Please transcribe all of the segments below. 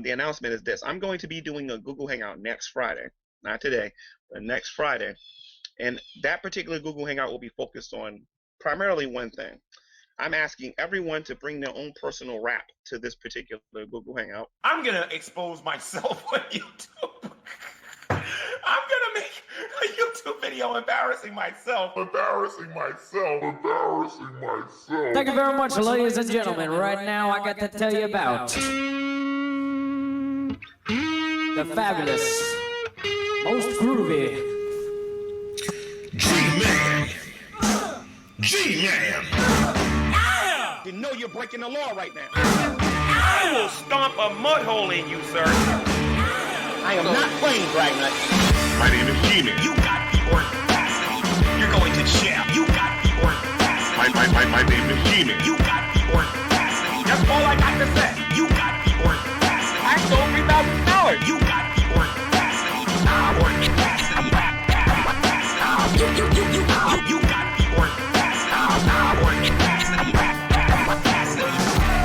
The announcement is this. I'm going to be doing a Google Hangout next Friday, not today, but next Friday. And that particular Google Hangout will be focused on primarily one thing. I'm asking everyone to bring their own personal rap to this particular Google Hangout. I'm going to expose myself on YouTube. I'm going to make a YouTube video embarrassing myself. Thank you very much, ladies and gentlemen. Right now, I got to tell you about the fabulous, most groovy G-Man. Yeah! You know you're breaking the law right now. I will stomp a mud hole in you, sir. I am not playing, Dragnet. My name is G-Man. You got the audacity. You're going to jail. You got the audacity. My name is G-Man. You got the audacity. That's all I got to say. You got the audacity. I stole $3,000. You got the audacity. You got the audacity.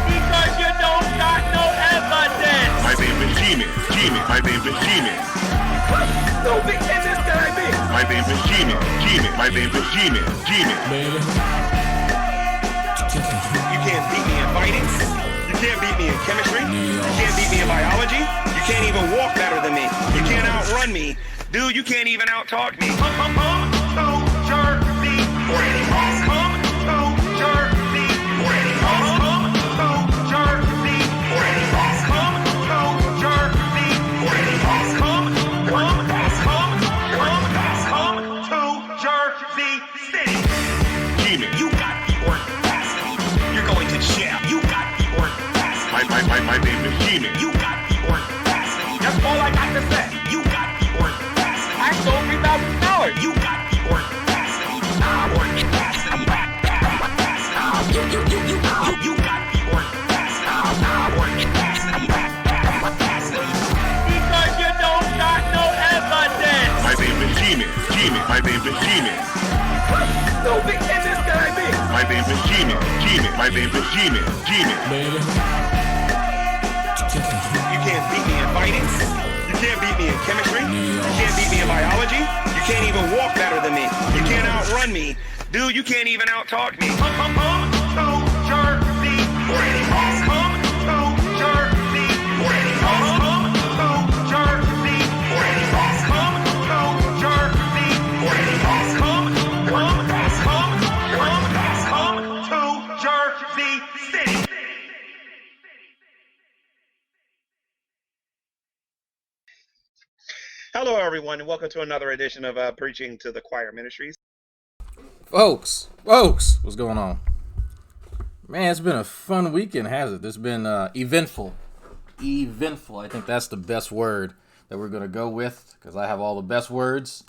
Because you don't got no evidence. My name is G-Man. G-Man. My name is G-Man. No big business that I mean. My name is G-Man. G-Man. My name is G-Man. G-Man. You can't beat me in fighting. You can't beat me in chemistry. You can't beat me in biology. You can't even walk better than me. You can't outrun me. Dude, you can't even out-talk me. My name is G-Man. You got the audacity. That's all I got to say. You got the audacity. I stole $3,000. You got the audacity. You got the audacity. Because you don't got no evidence. My name is G-Man. G-Man. My name is G-Man. No big business that I mean. My name is G-Man. G-Man. My name is G-Man. G-Man. You can't beat me in fighting. You can't beat me in chemistry. You can't beat me in biology. You can't even walk better than me. You can't outrun me. Dude, you can't even out-talk me. Hello, everyone, and welcome to another edition of Preaching to the Choir Ministries. Folks, what's going on? Man, it's been a fun weekend, hasn't it? It's been eventful. I think that's the best word that we're going to go with, because I have all the best words.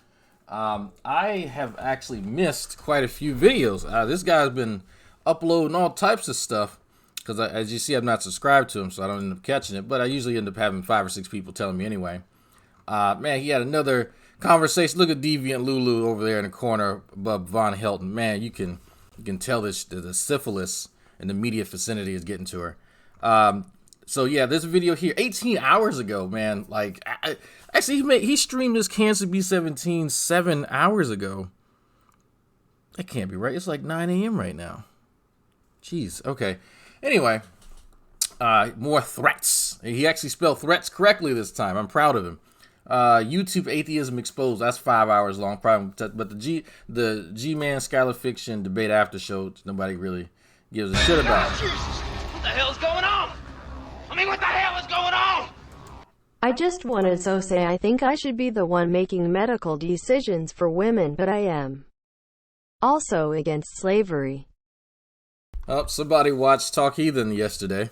I have actually missed quite a few videos. This guy's been uploading all types of stuff, because as you see, I'm not subscribed to him, so I don't end up catching it, but I usually end up having 5 or 6 people telling me anyway. Man, he had another conversation. Look at Deviant Lulu over there in the corner above Von Helton. Man, you can tell the syphilis in the media vicinity is getting to her. So yeah, this video here, 18 hours ago, man. Like, actually, he streamed this Cancer B17 7 hours ago. That can't be right. It's like 9 a.m. right now. Jeez. Okay. Anyway, more threats. He actually spelled threats correctly this time. I'm proud of him. YouTube Atheism Exposed. That's 5 hours long, probably. But the G-Man Scholar Fiction debate after show, nobody really gives a shit about. What the hell's going on? I mean, what the hell is going on? I just wanted to say I think I should be the one making medical decisions for women, but I am also against slavery. Oh, somebody watched Talk Heathen yesterday,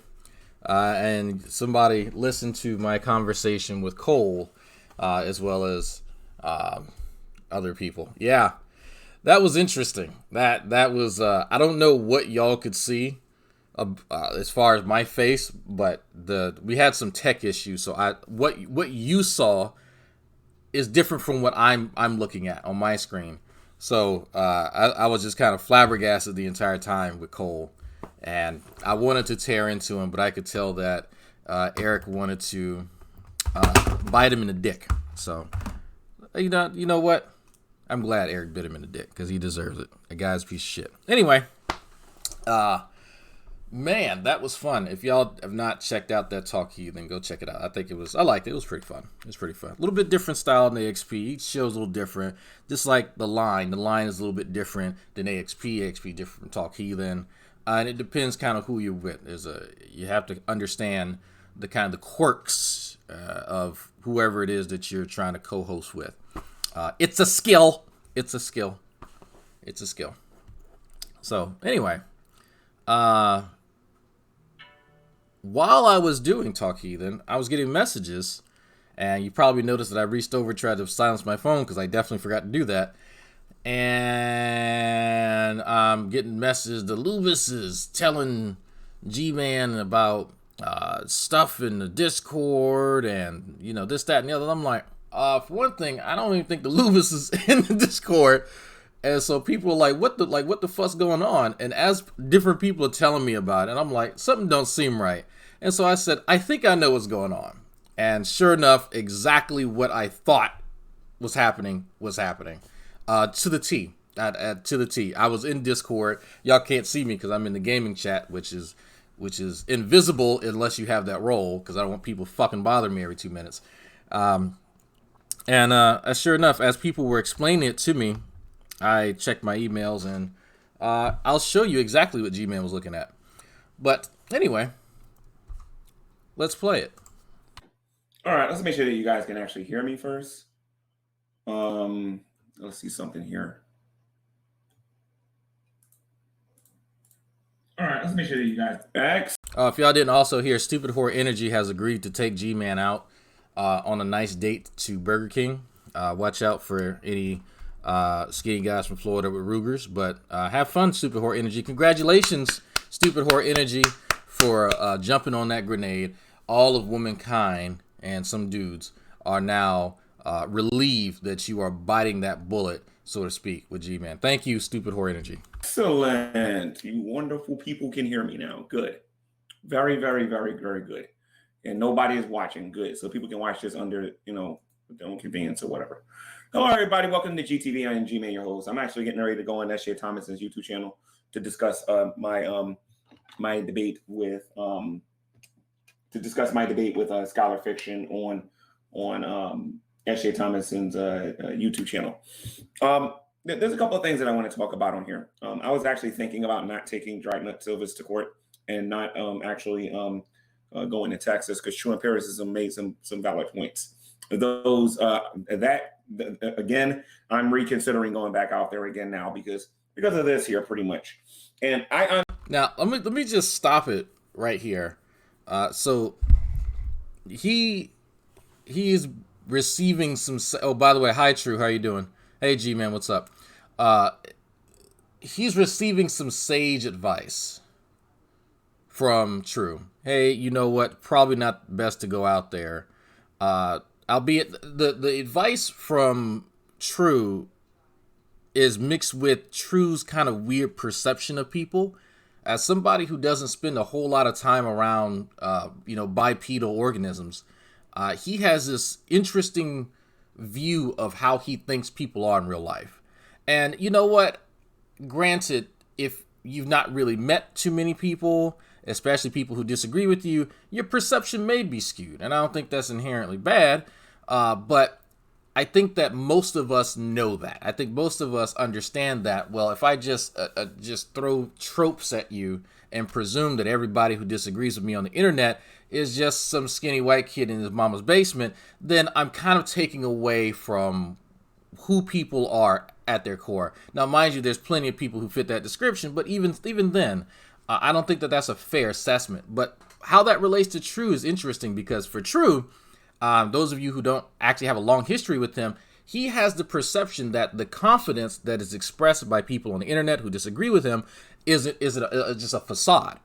and somebody listened to my conversation with Cole, as well as other people. Yeah, that was interesting. That was I don't know what y'all could see as far as my face, but we had some tech issues. So what you saw is different from what I'm looking at on my screen. So I was just kind of flabbergasted the entire time with Cole, and I wanted to tear into him, but I could tell that Eric wanted to bite him in the dick. So you know what? I'm glad Eric bit him in the dick because he deserves it. A guy's a piece of shit. Anyway, man, that was fun. If y'all have not checked out that Talk Heathen, go check it out. I liked it. It was pretty fun. A little bit different style than AXP. Each show's a little different. Just like the line is a little bit different than AXP. AXP different from Talk Heathen. And it depends kind of who you're with. You have to understand the kind of the quirks of whoever it is that you're trying to co-host with. It's a skill. So anyway, while I was doing Talk Heathen, I was getting messages, And you probably noticed that I reached over, tried to silence my phone because I definitely forgot to do that. And I'm getting messages. The Lubis is telling G-Man about stuff in the Discord and, you know, this, that, and the other. I'm like, for one thing, I don't even think the Lubis is in the Discord. And so people are like, what the fuck's going on? And as different people are telling me about it, and I'm like, something don't seem right. And so I said, I think I know what's going on. And sure enough, exactly what I thought was happening was happening. To the T. To the T. I was in Discord. Y'all can't see me because I'm in the gaming chat, which is invisible unless you have that role, because I don't want people fucking bothering me every 2 minutes. And sure enough, as people were explaining it to me, I checked my emails, and I'll show you exactly what G-Man was looking at. But anyway, let's play it. All right, let's make sure that you guys can actually hear me first. Let's see something here. All right, let's make sure that you guys back. If y'all didn't also hear, Stupid Whore Energy has agreed to take G-Man out on a nice date to Burger King. Watch out for any skinny guys from Florida with Rugers, but have fun, Stupid Whore Energy. Congratulations, Stupid Whore Energy, for jumping on that grenade. All of womankind and some dudes are now relieved that you are biting that bullet, so to speak, with G-Man. Thank you, Stupid Whore Energy. Excellent. You wonderful people can hear me now. Good. Very, very, very, very good. And nobody is watching. Good. So people can watch this under, their own convenience or whatever. Hello, everybody. Welcome to GTV. I am G-Man, your host. I'm actually getting ready to go on S.J. Thomas's YouTube channel to discuss my debate with Scholar Fiction on S.J. Thomason's YouTube channel. There's a couple of things that I want to talk about on here. I was actually thinking about not taking Dragnet Silvers to court and not actually going to Texas, because true empiricism made some valid points. Those again, I'm reconsidering going back out there again now because of this here, pretty much. And now let me just stop it right here. So he is receiving some. Oh, by the way, hi True, how you doing? Hey G-Man, what's up? He's receiving some sage advice from True. Hey, you know what? Probably not best to go out there. Albeit the advice from True is mixed with True's kind of weird perception of people. As somebody who doesn't spend a whole lot of time around, bipedal organisms, he has this interesting view of how he thinks people are in real life. And you know what? Granted, if you've not really met too many people, especially people who disagree with you, your perception may be skewed. And I don't think that's inherently bad, but I think that most of us know that. I think most of us understand that, well, if I just throw tropes at you and presume that everybody who disagrees with me on the internet is just some skinny white kid in his mama's basement, then I'm kind of taking away from who people are at their core. Now, mind you, there's plenty of people who fit that description, but even then, I don't think that that's a fair assessment. But how that relates to True is interesting, because for True, those of you who don't actually have a long history with him, he has the perception that the confidence that is expressed by people on the internet who disagree with him is just a facade.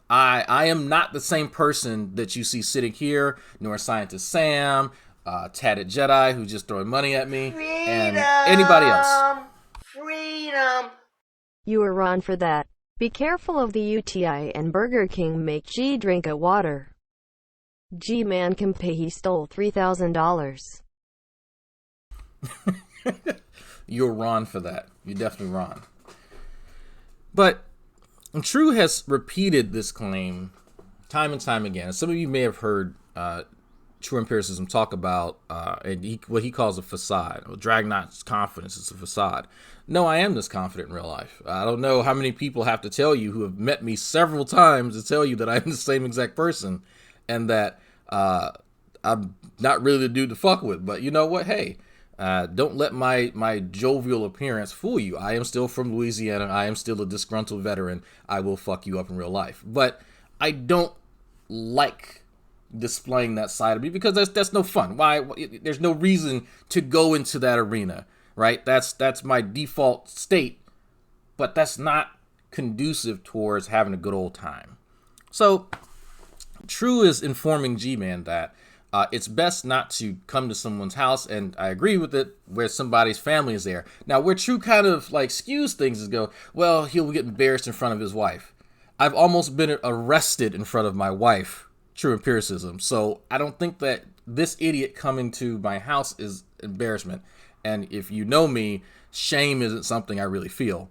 I am not the same person that you see sitting here, nor Scientist Sam, Tatted Jedi, who's just throwing money at me, and anybody else. Freedom! You are wrong for that. Be careful of the UTI, and Burger King make G drink a water. G-Man can pay he stole $3,000. You're wrong for that. You're definitely wrong. But True has repeated this claim time and time again. Some of you may have heard True Empiricism talk about what he calls a facade. Well, Dragnot's confidence is a facade. No, I am this confident in real life. I don't know how many people have to tell you who have met me several times to tell you that I'm the same exact person and that I'm not really the dude to fuck with. But you know what? Hey, don't let my jovial appearance fool you. I am still from Louisiana. I am still a disgruntled veteran. I will fuck you up in real life. But I don't like displaying that side of me because that's no fun. Why? There's no reason to go into that arena, right? That's my default state, but that's not conducive towards having a good old time. So True is informing G-Man that it's best not to come to someone's house, and I agree with it, where somebody's family is there. Now, where True kind of like skews things is go, well, he'll get embarrassed in front of his wife. I've almost been arrested in front of my wife, True empiricism. So I don't think that this idiot coming to my house is embarrassment. And if you know me, shame isn't something I really feel.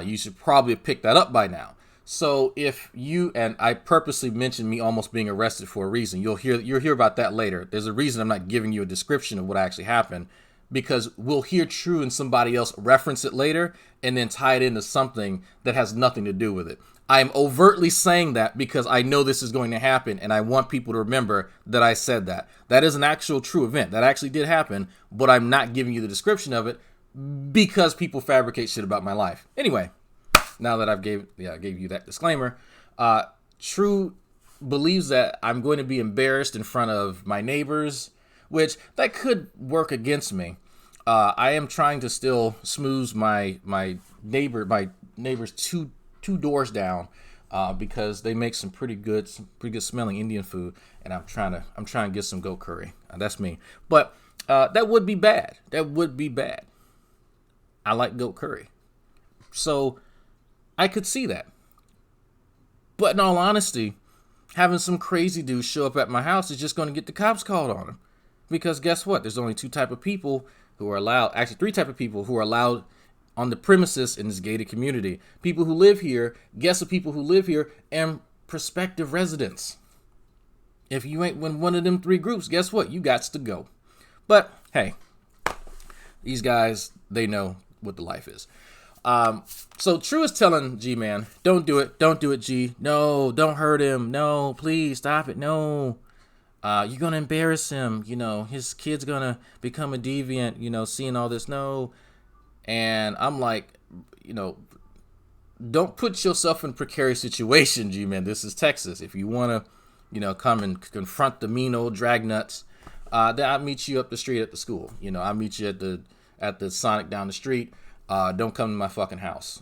You should probably have picked that up by now. So if you, and I purposely mentioned me almost being arrested for a reason, you'll hear about that later. There's a reason I'm not giving you a description of what actually happened, because we'll hear True and somebody else reference it later and then tie it into something that has nothing to do with it. I'm overtly saying that because I know this is going to happen, and I want people to remember that I said that. That is an actual true event. That actually did happen, but I'm not giving you the description of it because people fabricate shit about my life. Anyway, now that I gave you that disclaimer, True believes that I'm going to be embarrassed in front of my neighbors, which that could work against me. I am trying to still smooth my neighbors two doors down because they make some pretty good smelling Indian food, and I'm trying to get some goat curry. That's me, but that would be bad. I like goat curry, so I could see that. But in all honesty, having some crazy dude show up at my house is just going to get the cops called on him. Because guess what? There's only three type of people who are allowed on the premises in this gated community. People who live here, guess the people who live here, and prospective residents. If you ain't in one of them three groups, guess what? You gots to go. But hey, these guys, they know what the life is. So True is telling G-Man, don't do it, G. No, don't hurt him. No, please stop it. No. You're going to embarrass him. You know, his kid's going to become a deviant, you know, seeing all this. No. And I'm like, you know, don't put yourself in a precarious situation, G-Man. This is Texas. If you want to, you know, come and confront the mean old drag nuts, then I'll meet you up the street at the school. You know, I'll meet you at the Sonic down the street. Don't come to my fucking house.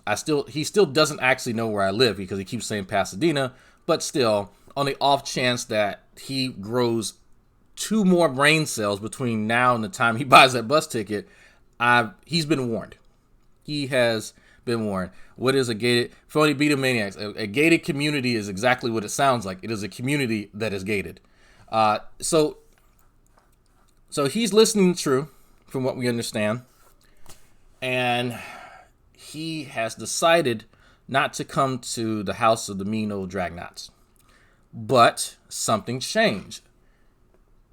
He still doesn't actually know where I live because he keeps saying Pasadena, but still, on the off chance that he grows 2 more brain cells between now and the time he buys that bus ticket, he's been warned. He has been warned. What is a gated, phony beatomaniacs? A gated community is exactly what it sounds like. It is a community that is gated. So he's listening to True, from what we understand. And he has decided not to come to the house of the mean old dragnots. But something changed.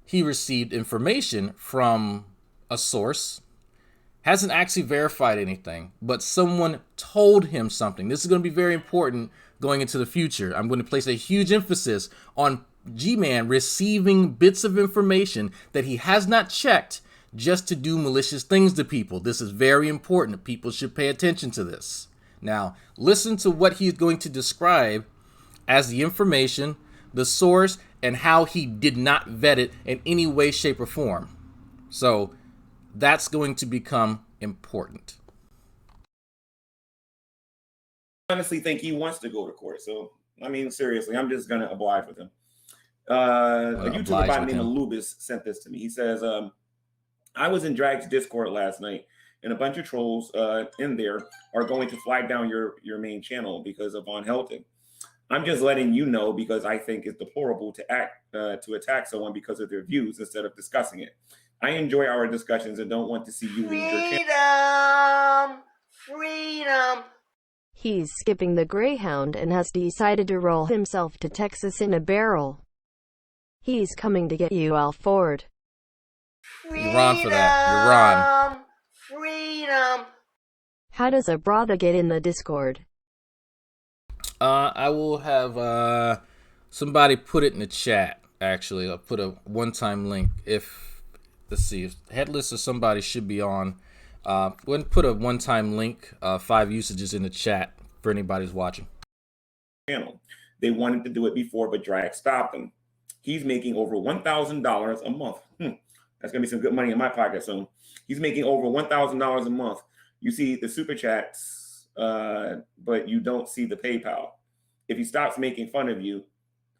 He received information from a source, hasn't actually verified anything, but someone told him something. This is going to be very important going into the future. I'm going to place a huge emphasis on G-Man receiving bits of information that he has not checked just to do malicious things to people. This is very important. People should pay attention to this. Now, listen to what he's going to describe as the information, the source, and how he did not vet it in any way, shape, or form. So, that's going to become important. I honestly think he wants to go to court. So, I mean, seriously, I'm just going to oblige with him. A YouTuber by the name of Lubis sent this to me. He says, I was in Drag's Discord last night, and a bunch of trolls in there are going to flag down your main channel because of Von Helton. I'm just letting you know because I think it's deplorable to attack someone because of their views instead of discussing it. I enjoy our discussions and don't want to see you lose your channel. Freedom! He's skipping the Greyhound and has decided to roll himself to Texas in a barrel. He's coming to get you, Al Ford. You're Ron for that. You're Ron. Freedom! How does a brother get in the Discord? I will have somebody put it in the chat. Actually, I'll put a one-time link. Let's see, if Headless or somebody should be on. Go ahead and put a one-time link, 5 usages in the chat for anybody who's watching. Channel. They wanted to do it before, but Drag stopped them. He's making over $1,000 a month. That's going to be some good money in my pocket soon. He's making over $1,000 a month. You see the super chats, but you don't see the PayPal. If he stops making fun of you,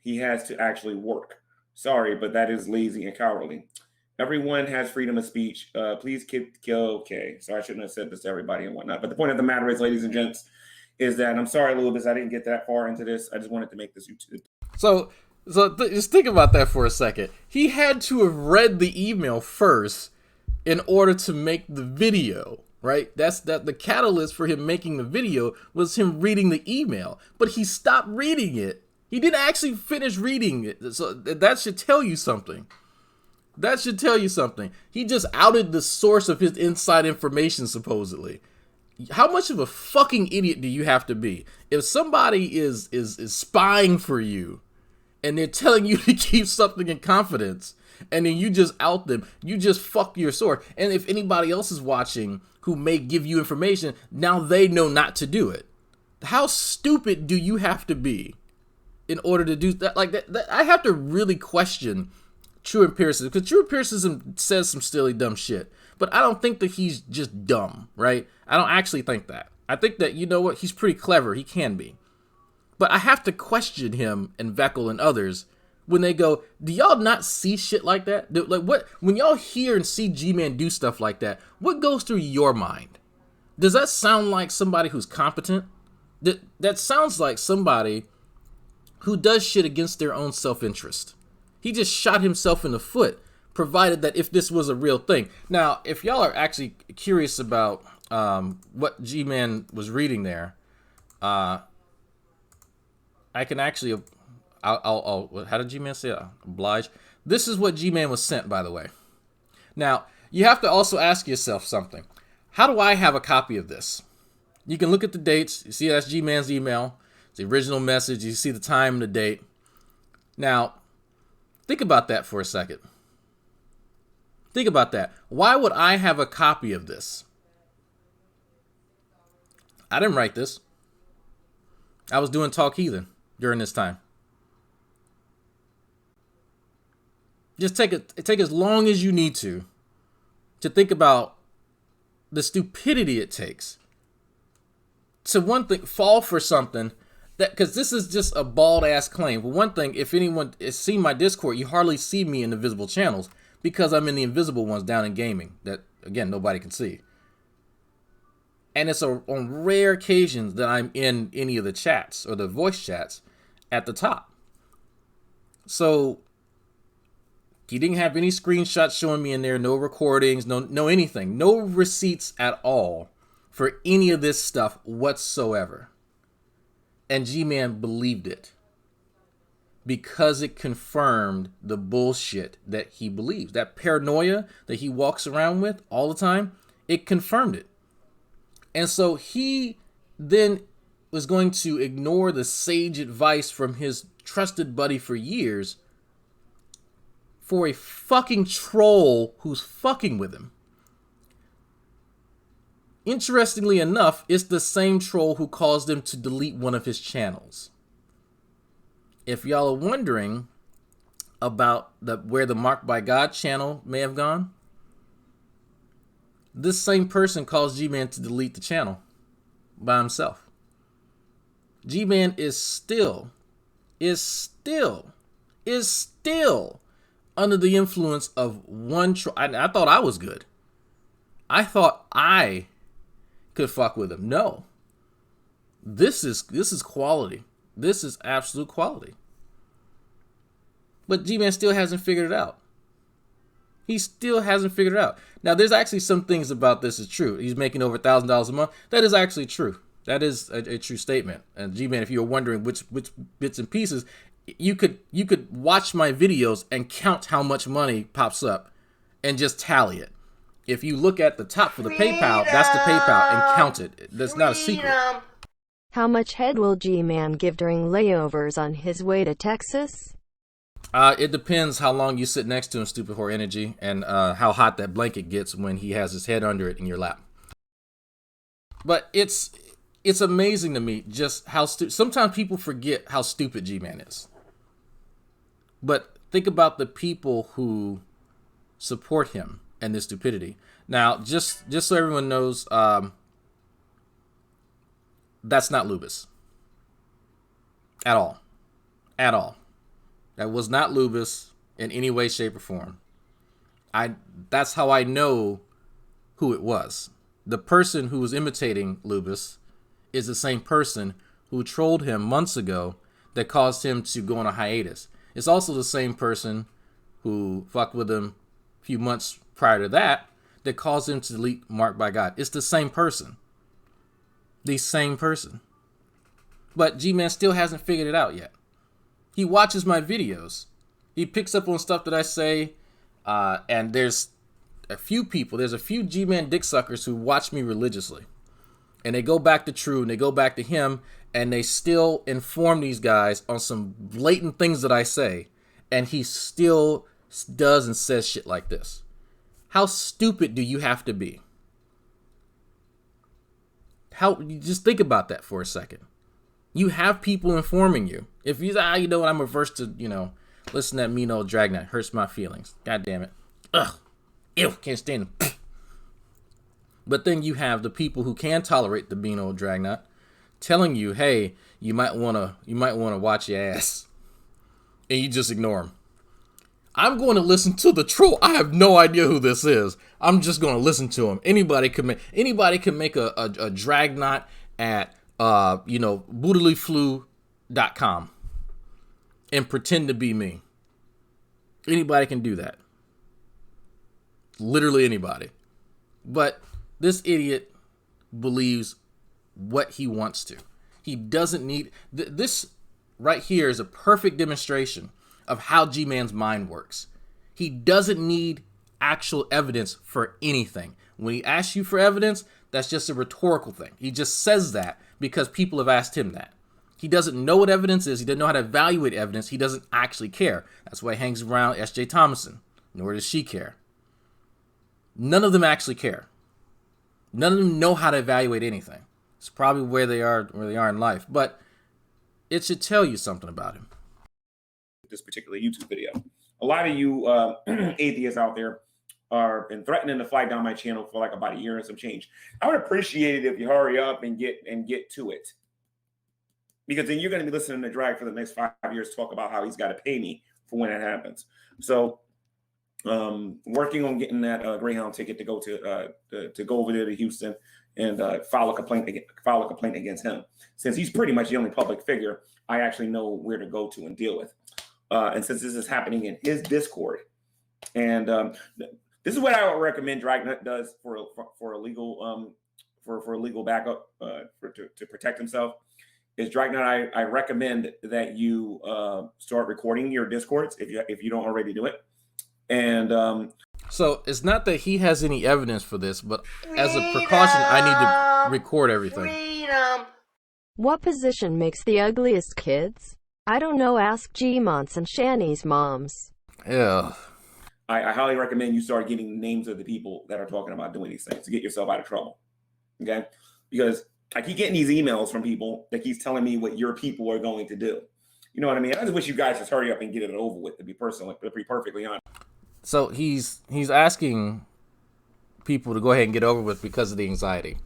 he has to actually work. Sorry, but that is lazy and cowardly. Everyone has freedom of speech. Please okay. So I shouldn't have said this to everybody and whatnot. But the point of the matter is, ladies and gents, is that I'm sorry, Louis, I didn't get that far into this. I just wanted to make this YouTube. So just think about that for a second. He had to have read the email first in order to make the video, right? That's the catalyst for him making the video was him reading the email. But he stopped reading it. He didn't actually finish reading it. So that should tell you something. That should tell you something. He just outed the source of his inside information, supposedly. How much of a fucking idiot do you have to be? If somebody is spying for you and they're telling you to keep something in confidence and then you just out them, you just fuck your source. And if anybody else is watching who may give you information, now they know not to do it. How stupid do you have to be in order to do that? Like that I have to really question true empiricism, because true empiricism says some silly dumb shit, but I don't think that he's just dumb, right? I don't actually think that. I think that, you know what, he's pretty clever. He can be. But I have to question him and Veckel and others when they go, do y'all not see shit like that? Like, what, when y'all hear and see G-Man do stuff like that, what goes through your mind? Does that sound like somebody who's competent? That sounds like somebody who does shit against their own self-interest. He just shot himself in the foot, provided that if this was a real thing. Now, if y'all are actually curious about what G-Man was reading there, I can actually, I'll how did G-Man say it? Oblige. This is what G-Man was sent, by the way. Now, you have to also ask yourself something. How do I have a copy of this? You can look at the dates. You see that's G-Man's email. It's the original message. You see the time and the date. Now, think about that for a second. Think about that. Why would I have a copy of this? I didn't write this. I was doing Talk Heathen during this time. Just take as long as you need to think about the stupidity it takes to, one thing, fall for something that, because this is just a bald ass claim. For one thing, if anyone has seen my Discord, you hardly see me in the visible channels because I'm in the invisible ones down in gaming that, again, nobody can see. And it's on rare occasions that I'm in any of the chats or the voice chats at the top. So he didn't have any screenshots showing me in there, no recordings, no anything, no receipts at all for any of this stuff whatsoever. And G-Man believed it because it confirmed the bullshit that he believes. That paranoia that he walks around with all the time, it confirmed it. And so he then was going to ignore the sage advice from his trusted buddy for years for a fucking troll who's fucking with him. Interestingly enough, it's the same troll who caused him to delete one of his channels. If y'all are wondering about where the Marked by God channel may have gone, this same person caused G-Man to delete the channel by himself. G-Man is still under the influence of one troll. I thought I was good. I thought I could fuck with him. No. This is quality. This is absolute quality. But G-Man still hasn't figured it out. He still hasn't figured it out. Now, there's actually some things about this is true. He's making over $1,000 a month. That is actually true. That is a true statement. And G-Man, if you're wondering which bits and pieces, you could watch my videos and count how much money pops up and just tally it. If you look at the top for the PayPal, that's the PayPal, and count it. That's not a secret. How much head will G-Man give during layovers on his way to Texas? It depends how long you sit next to him, Stupid Whore Energy, and how hot that blanket gets when he has his head under it in your lap. But it's amazing to me just how sometimes people forget how stupid G-Man is. But think about the people who support him and this stupidity. Now, just so everyone knows, that's not Lubis. At all. At all. That was not Lubis in any way, shape, or form. That's how I know who it was. The person who was imitating Lubis is the same person who trolled him months ago that caused him to go on a hiatus. It's also the same person who fucked with him a few months prior to that caused him to delete Marked by God. It's the same person. The same person. But G-Man still hasn't figured it out yet. He watches my videos. He picks up on stuff that I say, and there's a few G-Man dick suckers who watch me religiously. And they go back to True, and they go back to him, and they still inform these guys on some blatant things that I say, and he still does and says shit like this. How stupid do you have to be? Just think about that for a second. You have people informing you. If you say, you know what, I'm averse to, listen to that mean old Dragnet. Hurts my feelings. God damn it. Ugh. Ew, can't stand him. But then you have the people who can tolerate the mean old Dragnet telling you, hey, you might wanna watch your ass. And you just ignore them. I'm going to listen to the troll. I have no idea who this is. I'm just going to listen to him. Anybody can make a Dragnet at boodlyflu.com and pretend to be me. Anybody can do that. Literally anybody. But this idiot believes what he wants to. He doesn't need... This right here is a perfect demonstration of how G-Man's mind works. He doesn't need actual evidence for anything. When he asks you for evidence, that's just a rhetorical thing. He just says that because people have asked him that. He doesn't know what evidence is. He doesn't know how to evaluate evidence. He doesn't actually care. That's why he hangs around S.J. Thomason. Nor does she care. None of them actually care. None of them know how to evaluate anything. It's probably where they are in life. But it should tell you something about him. This particular YouTube video. A lot of you atheists out there are been threatening to flag down my channel for like about a year and some change. I would appreciate it if you hurry up and get to it, because then you're going to be listening to Drag for the next 5 years talk about how he's got to pay me for when that happens. So, working on getting that Greyhound ticket to go over there to Houston and file a complaint against him, since he's pretty much the only public figure I actually know where to go to and deal with. And since this is happening in his Discord, and this is what I would recommend Dragnet does for a legal backup to protect himself, is Dragnet. I recommend that you start recording your Discords if you don't already do it. And so it's not that he has any evidence for this, but as a precaution, I need to record everything. What position makes the ugliest kids? I don't know, ask G-Monts and Shani's moms. Yeah. I highly recommend you start getting names of the people that are talking about doing these things to get yourself out of trouble. Okay? Because I keep getting these emails from people that keeps telling me what your people are going to do. You know what I mean? I just wish you guys just hurry up and get it over with, to be perfectly honest. So he's asking people to go ahead and get over with because of the anxiety.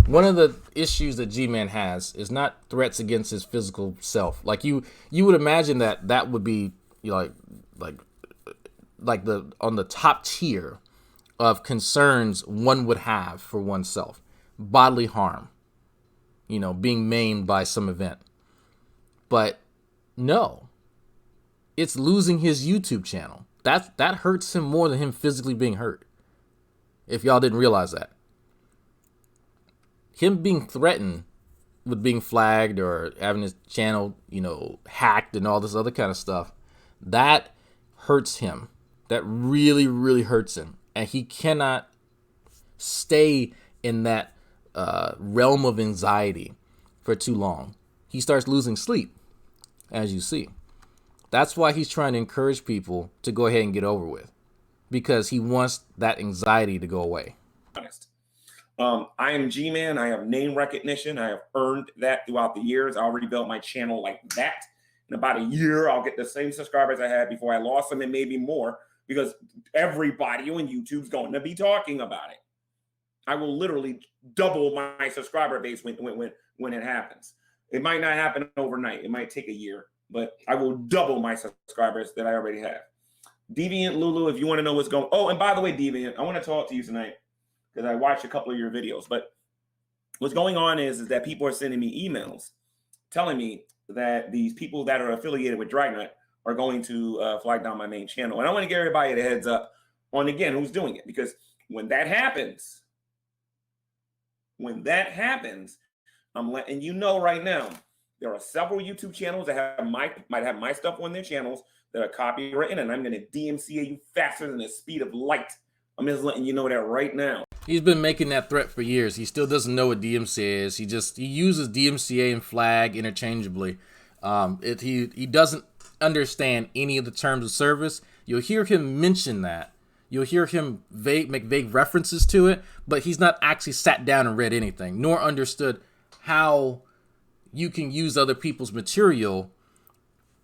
One of the issues that G-Man has is not threats against his physical self. Like you would imagine that would be like the on the top tier of concerns one would have for oneself. Bodily harm, being maimed by some event. But no, it's losing his YouTube channel. That hurts him more than him physically being hurt. If y'all didn't realize that. Him being threatened with being flagged or having his channel, hacked and all this other kind of stuff, that hurts him. That really, really hurts him. And he cannot stay in that realm of anxiety for too long. He starts losing sleep, as you see. That's why he's trying to encourage people to go ahead and get over with, because he wants that anxiety to go away. Honest. I am G-Man. I have name recognition. I have earned that throughout the years. I already built my channel like that. In about a year, I'll get the same subscribers I had before I lost them, and maybe more, because everybody on YouTube's going to be talking about it. I will literally double my subscriber base when it happens. It might not happen overnight. It might take a year, but I will double my subscribers that I already have. Deviant Lulu, if you want to know what's going on. Oh, and by the way, Deviant, I want to talk to you tonight because I watched a couple of your videos. But what's going on is that people are sending me emails telling me that these people that are affiliated with Dragnet are going to flag down my main channel. And I want to give everybody the heads up on, again, who's doing it. Because when that happens, I'm letting you know right now, there are several YouTube channels that might have my stuff on their channels that are copywritten, and I'm going to DMCA you faster than the speed of light. I'm just letting you know that right now. He's been making that threat for years. He still doesn't know what DMCA is. He uses DMCA and flag interchangeably. He doesn't understand any of the terms of service. You'll hear him mention that. You'll hear him make vague references to it, but he's not actually sat down and read anything, nor understood how you can use other people's material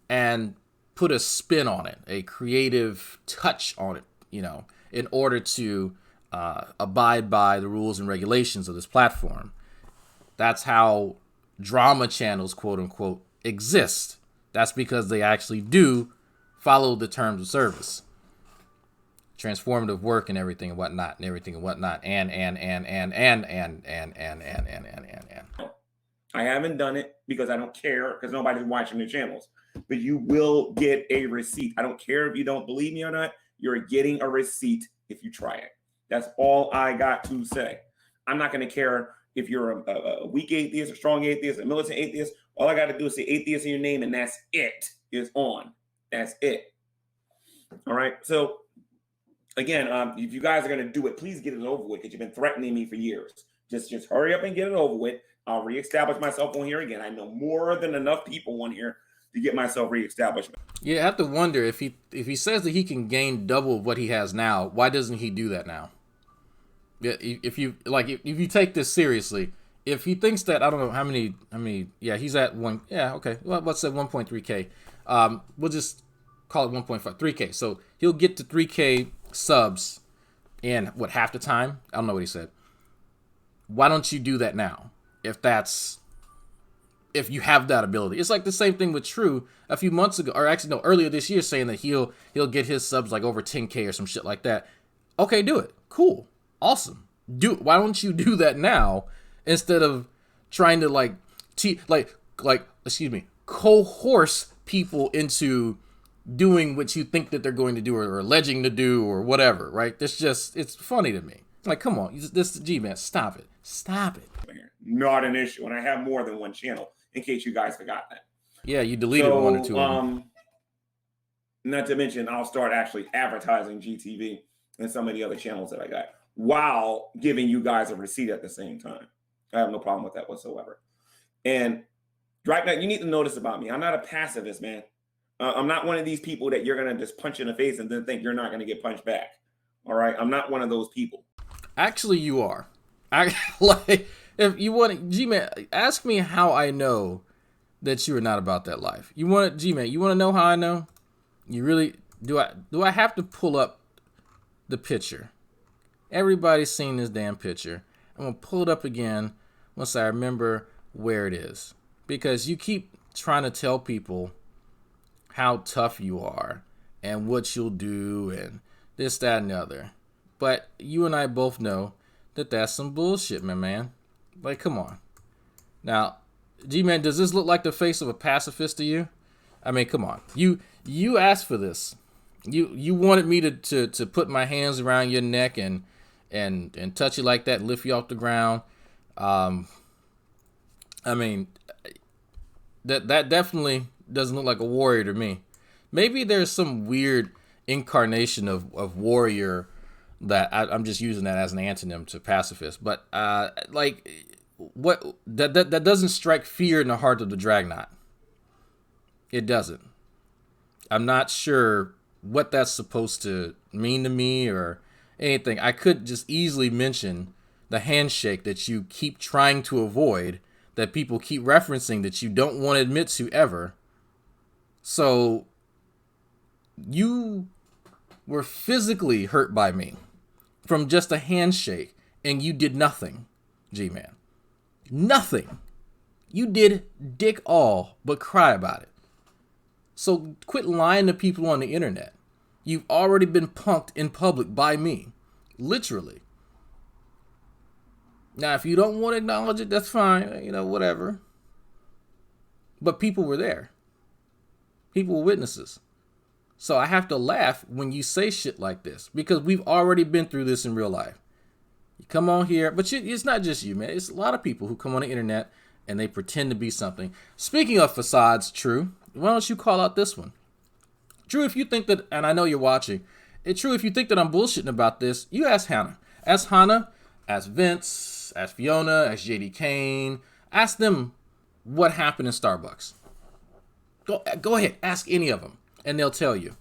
and put a spin on it, a creative touch on it, in order to abide by the rules and regulations of this platform. That's how drama channels, quote unquote, exist. That's because they actually do follow the terms of service. Transformative work and everything and whatnot. And. I haven't done it because I don't care, because nobody's watching the channels. But you will get a receipt. I don't care if you don't believe me or not. You're getting a receipt if you try it. That's all I got to say. I'm not going to care if you're a weak atheist, a strong atheist, a militant atheist. All I got to do is say atheist in your name, and that's it. It's on. That's it. All right. So, again, if you guys are going to do it, please get it over with, because you've been threatening me for years. Just hurry up and get it over with. I'll reestablish myself on here again. I know more than enough people on here to get myself reestablished. Yeah, I have to wonder if he says that he can gain double what he has now, why doesn't he do that now? Yeah, if you take this seriously, if he thinks that, I don't know how many, yeah, he's at one, yeah, okay, well, let's say 1.3K. We'll just call it 1.5, 3K. So he'll get to 3K subs in half the time? I don't know what he said. Why don't you do that now? If you have that ability. It's like the same thing with True a few months ago, or actually no, earlier this year, saying that he'll get his subs like over 10K or some shit like that. Okay, do it. Cool. Awesome. Why don't you do that now instead of trying to coerce people into doing what you think that they're going to do or alleging to do or whatever, right? It's funny to me. Like, come on, G-Man, stop it. Not an issue. And I have more than one channel, in case you guys forgot that. Yeah, you deleted one or two of them. Not to mention, I'll start actually advertising GTV and some of the other channels that I got, while giving you guys a receipt at the same time. I have no problem with that whatsoever. And Dragnet, you need to notice about me. I'm not a pacifist, man. I'm not one of these people that you're going to just punch in the face and then think you're not going to get punched back. All right? I'm not one of those people. Actually, you are. If you want, G-Man, ask me how I know that you are not about that life. G-Man, you want to know how I know? You really, do I have to pull up the picture? Everybody's seen this damn picture. I'm going to pull it up again once I remember where it is. Because you keep trying to tell people how tough you are and what you'll do and this, that, and the other. But you and I both know that that's some bullshit, my man. Like, come on. Now, G-Man, does this look like the face of a pacifist to you? I mean, come on. You asked for this. You wanted me to put my hands around your neck and touch you like that, lift you off the ground. I mean, that definitely doesn't look like a warrior to me. Maybe there's some weird incarnation of warrior that I'm just using that as an antonym to pacifist. But what that doesn't strike fear in the heart of the Dragnot. It doesn't. I'm not sure what that's supposed to mean to me or anything. I could just easily mention the handshake that you keep trying to avoid, that people keep referencing, that you don't want to admit to ever. So you were physically hurt by me from just a handshake, and you did nothing, G-Man. Nothing. You did dick all but cry about it. So quit lying to people on the internet. You've already been punked in public by me. Literally. Now, if you don't want to acknowledge it, that's fine. You know, whatever. But people were there. People were witnesses. So I have to laugh when you say shit like this, because we've already been through this in real life. You come on here, but it's not just you, man. It's a lot of people who come on the internet and they pretend to be something. Speaking of facades, True, why don't you call out this one? True, if you think that, and I know you're watching, it's true if you think that I'm bullshitting about this, you ask Hannah. Ask Hannah, ask Vince, ask Fiona, ask JD Kane. Ask them what happened in Starbucks. Go ahead, ask any of them, and they'll tell you.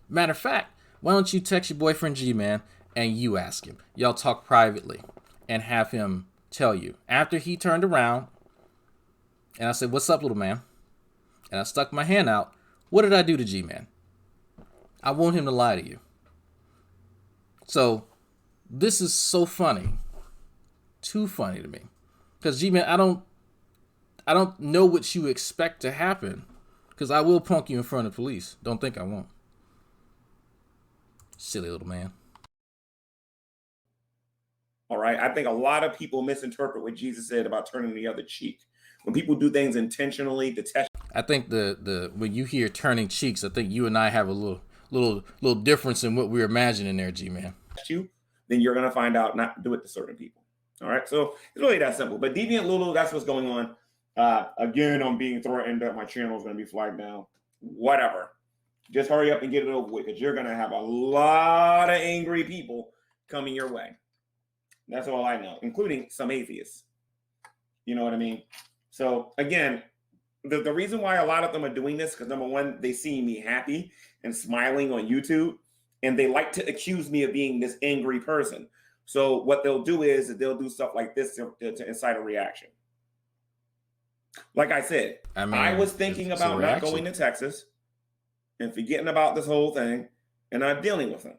Matter of fact, why don't you text your boyfriend G-Man and you ask him. Y'all talk privately and have him tell you. After he turned around and I said, "What's up, little man?" and I stuck my hand out, what did I do to G-Man? I want him to lie to you. So this is so funny. Too funny to me. Because G-Man, I don't know what you expect to happen. Because I will punk you in front of police. Don't think I won't. Silly little man. All right. I think a lot of people misinterpret what Jesus said about turning the other cheek. When people do things intentionally to test, I think the when you hear turning cheeks, I think you and I have a little difference in what we're imagining there, G-Man. you, then you're gonna find out not to do it to certain people. All right. So it's really that simple. But Deviant Lulu, that's what's going on. Again, I'm being threatened that my channel is going to be flagged down. Whatever. Just hurry up and get it over with, because you're going to have a lot of angry people coming your way. That's all I know, including some atheists. You know what I mean? So again, the reason why a lot of them are doing this, because number one, they see me happy and smiling on YouTube, and they like to accuse me of being this angry person. So what they'll do is they'll do stuff like this to incite a reaction. Like I said, I was thinking about not going to Texas and forgetting about this whole thing and not dealing with them.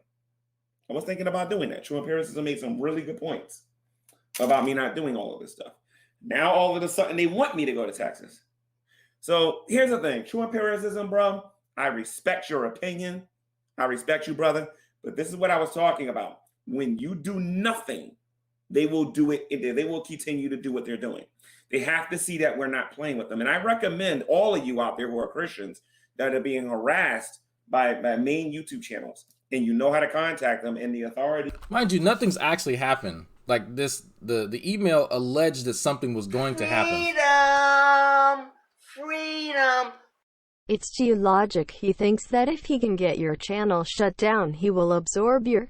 I was thinking about doing that. True Empiricism made some really good points about me not doing all of this stuff. Now, all of a sudden, they want me to go to Texas. So here's the thing. True Empiricism, bro, I respect your opinion. I respect you, brother. But this is what I was talking about. When you do nothing, they will do it. They will continue to do what they're doing. They have to see that we're not playing with them. And I recommend all of you out there who are Christians that are being harassed by main YouTube channels, and you know how to contact them and the authority. Mind you, nothing's actually happened. Like this, the email alleged that something was going to happen. Freedom! It's geologic. He thinks that if he can get your channel shut down, he will absorb your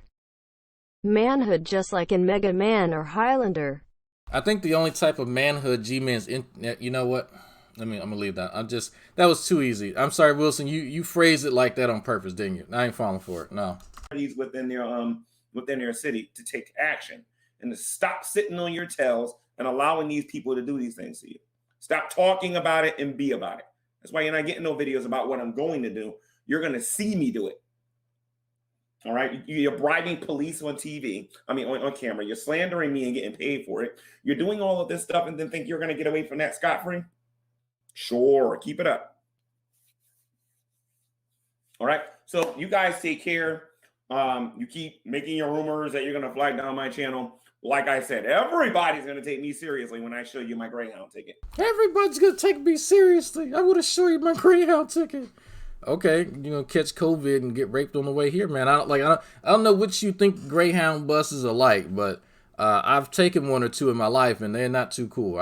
manhood, just like in Mega Man or Highlander. I think the only type of manhood G-Man's in, you know what? I'm gonna leave that. That was too easy. I'm sorry, Wilson. You phrased it like that on purpose, didn't you? I ain't falling for it. No. Within their city to take action and to stop sitting on your tails and allowing these people to do these things to you. Stop talking about it and be about it. That's why you're not getting no videos about what I'm going to do. You're gonna see me do it. All right, you're bribing police on TV. I mean, on camera. You're slandering me and getting paid for it. You're doing all of this stuff and then think you're going to get away from that scot-free? Sure, keep it up. All right, so you guys take care. You keep making your rumors that you're going to flag down my channel. Like I said, everybody's going to take me seriously when I show you my Greyhound ticket. Everybody's going to take me seriously. I want to show you my Greyhound ticket. Okay, you're gonna catch COVID and get raped on the way here, man. I don't know what you think Greyhound buses are like, but I've taken one or two in my life and they're not too cool.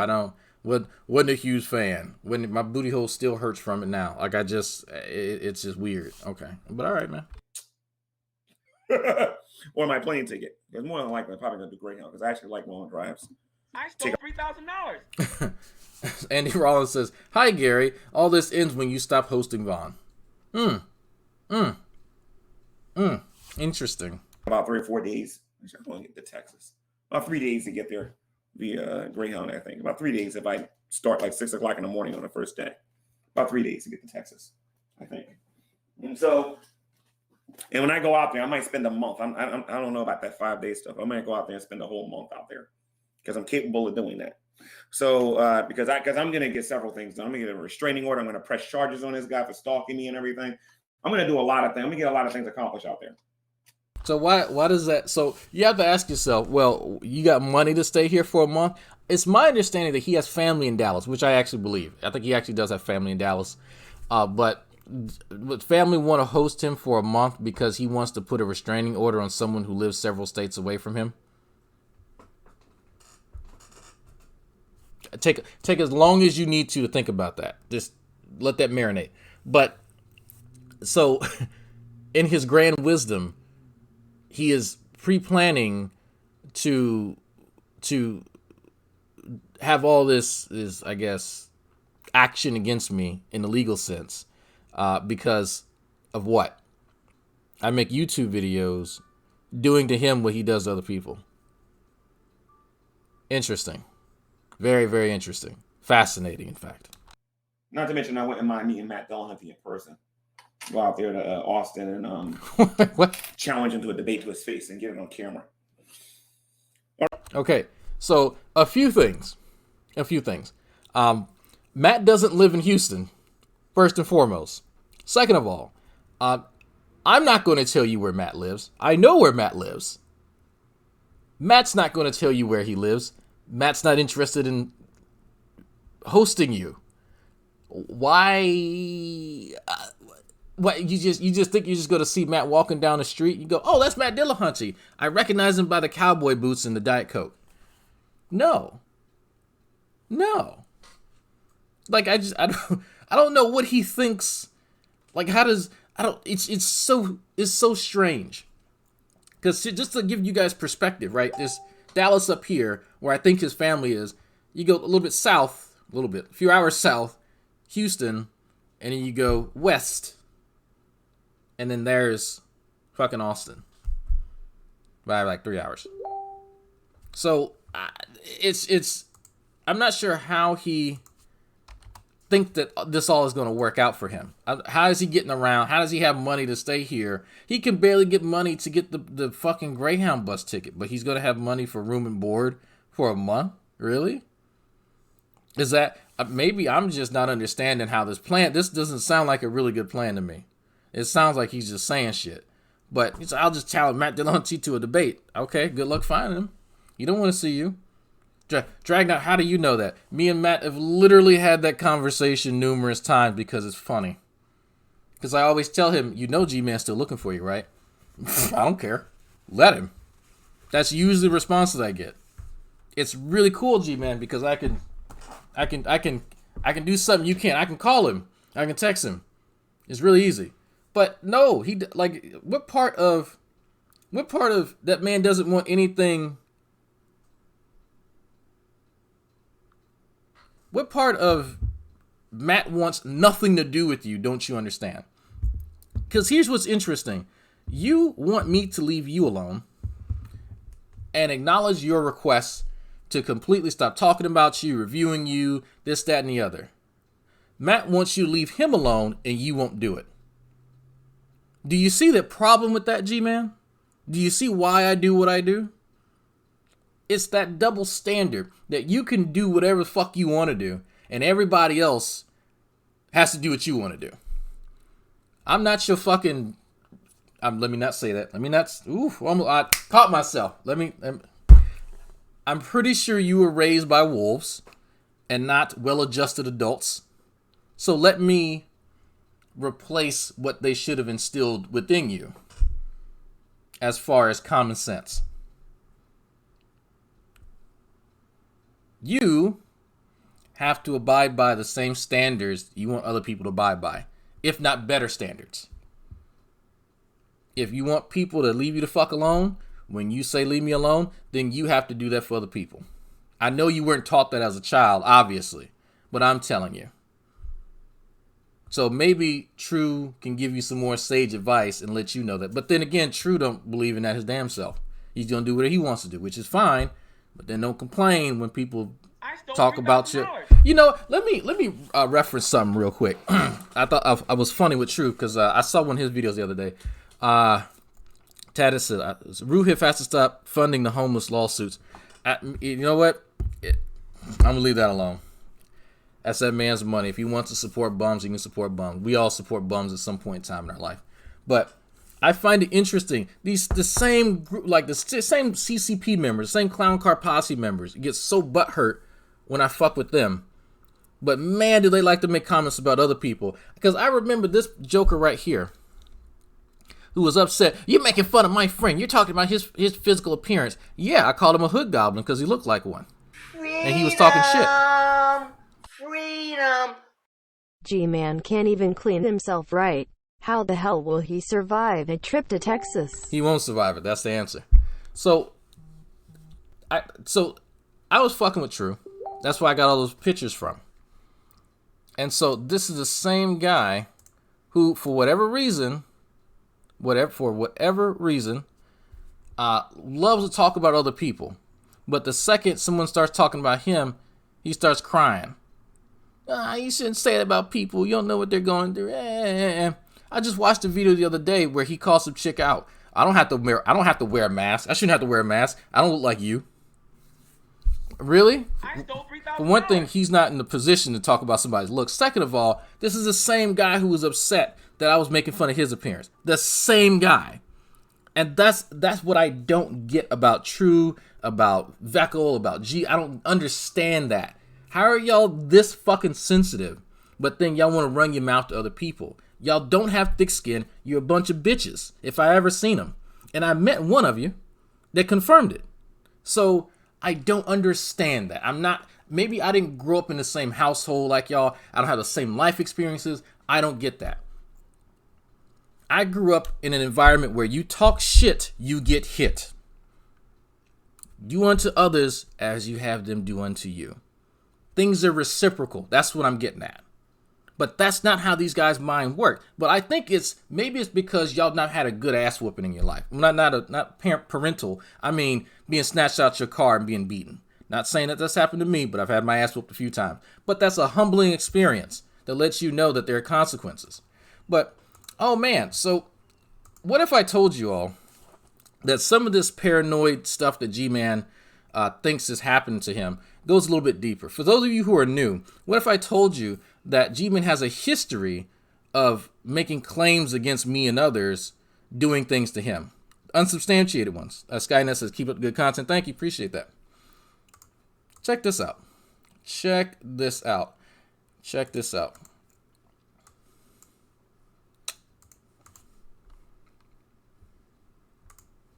Wasn't a huge fan. When my booty hole still hurts from it now. Like it's just weird. Okay, but all right, man. Or my plane ticket. Because more than likely I'm probably gonna do Greyhound because I actually like long drives. I stole $3,000. Andy Rollins says, "Hi Gary. All this ends when you stop hosting Vaughn." Interesting. About 3 or 4 days. I'm going to get to Texas. About 3 days to get there via Greyhound, I think. About 3 days if I start like 6 o'clock in the morning on the first day. About 3 days to get to Texas. I think. And so, and when I go out there, I might spend a month. I don't know about that 5-day stuff. I might go out there and spend a whole month out there because I'm capable of doing that. So because I'm going to get several things done. I'm going to get a restraining order. I'm going to press charges on this guy for stalking me and everything. I'm going to do a lot of things. I'm going to get a lot of things accomplished out there. So why does that? So you have to ask yourself, well, you got money to stay here for a month? It's my understanding that he has family in Dallas, which I actually believe. I think he actually does have family in Dallas. But family want to host him for a month because he wants to put a restraining order on someone who lives several states away from him. Take as long as you need to think about that. Just let that marinate. But so in his grand wisdom, he is pre-planning to have all this is, I guess, action against me in the legal sense, because of what? I make YouTube videos doing to him what he does to other people. Interesting. Very, very interesting. Fascinating, in fact. Not to mention, I wouldn't mind meeting Matt Dillahunty in person. Go out there to Austin and what? Challenge him to a debate to his face and get it on camera. Okay, so a few things. Matt doesn't live in Houston, first and foremost. Second of all, I'm not going to tell you where Matt lives. I know where Matt lives. Matt's not going to tell you where he lives. Matt's not interested in hosting you. Why? What you just think you're just going to see Matt walking down the street? You go, oh, that's Matt Dillahunty. I recognize him by the cowboy boots and the Diet Coke. No. Like I don't know what he thinks. Like it's so strange. Because just to give you guys perspective, right? This Dallas up here, where I think his family is, you go a little bit south, a few hours south, Houston, and then you go west, and then there's fucking Austin by like 3 hours. So I'm not sure how he think that this all is going to work out for him. How is he getting around? How does he have money to stay here? He can barely get money to get the fucking Greyhound bus ticket, but he's going to have money for room and board for a month? Really? Is that, maybe I'm just not understanding how this doesn't sound like a really good plan to me. It sounds like he's just saying shit. But I'll just challenge Matt Dillahunty to a debate. Okay, good luck finding him. You don't want to see you. Dragnout, how do you know that? Me and Matt have literally had that conversation numerous times because it's funny. Because I always tell him, you know G-Man's still looking for you, right? I don't care. Let him. That's usually the response that I get. It's really cool, G-Man, because I can do something you can't. I can call him. I can text him. It's really easy. But no, what part of that man doesn't want anything? What part of Matt wants nothing to do with you, don't you understand? Because here's what's interesting. You want me to leave you alone and acknowledge your request to completely stop talking about you, reviewing you, this, that, and the other. Matt wants you to leave him alone and you won't do it. Do you see the problem with that, G-Man? Do you see why I do what I do? It's that double standard that you can do whatever the fuck you want to do, and everybody else has to do what you want to do. I'm not your fucking. Let me not say that. I caught myself. I'm pretty sure you were raised by wolves and not well-adjusted adults. So let me replace what they should have instilled within you as far as common sense. You have to abide by the same standards you want other people to abide by, if not better standards. If you want people to leave you the fuck alone, when you say leave me alone, then you have to do that for other people. I know you weren't taught that as a child, obviously, but I'm telling you. So maybe True can give you some more sage advice and let you know that. But then again, True don't believe in that his damn self. He's going to do whatever he wants to do, which is fine. But then don't complain when people talk about you. You know, let me reference something real quick. I thought I was funny with True because I saw one of his videos the other day. Tatis said, Ruhif has to stop funding the homeless lawsuits. You know what? I'm going to leave that alone. That's that man's money. If he wants to support bums, he can support bums. We all support bums at some point in time in our life. But I find it interesting. The same group, like the same CCP members, the same Clown Car Posse members, get so butthurt when I fuck with them. But man, do they like to make comments about other people. Because I remember this joker right here who was upset. You're making fun of my friend. You're talking about his physical appearance. Yeah, I called him a hood goblin because he looked like one. And he was talking shit. Freedom. G-Man can't even clean himself right. How the hell will he survive a trip to Texas? He won't survive it. That's the answer. So I was fucking with True. That's where I got all those pictures from. And so this is the same guy who, for whatever reason, loves to talk about other people. But the second someone starts talking about him, he starts crying. You shouldn't say that about people. You don't know what they're going through. I just watched a video the other day where he called some chick out. I don't have to wear a mask. I shouldn't have to wear a mask. I don't look like you. Really? For one thing, he's not in the position to talk about somebody's looks. Second of all, this is the same guy who was upset that I was making fun of his appearance. The same guy. And that's what I don't get about True, about Veckel, about G. I don't understand that. How are y'all this fucking sensitive, but then y'all want to run your mouth to other people? Y'all don't have thick skin. You're a bunch of bitches, if I ever seen them. And I met one of you that confirmed it. So I don't understand that. Maybe I didn't grow up in the same household like y'all. I don't have the same life experiences. I don't get that. I grew up in an environment where you talk shit, you get hit. Do unto others as you have them do unto you. Things are reciprocal. That's what I'm getting at. But that's not how these guys' mind work. But I think maybe it's because y'all not had a good ass whooping in your life. Not parental. I mean, being snatched out your car and being beaten. Not saying that that's happened to me, but I've had my ass whooped a few times. But that's a humbling experience that lets you know that there are consequences. But, oh man, so what if I told you all that some of this paranoid stuff that G-Man thinks is happening to him goes a little bit deeper? For those of you who are new, what if I told you that G-Man has a history of making claims against me and others doing things to him? Unsubstantiated ones. Skynet says, keep up good content. Thank you. Appreciate that. Check this out. Check this out. Check this out.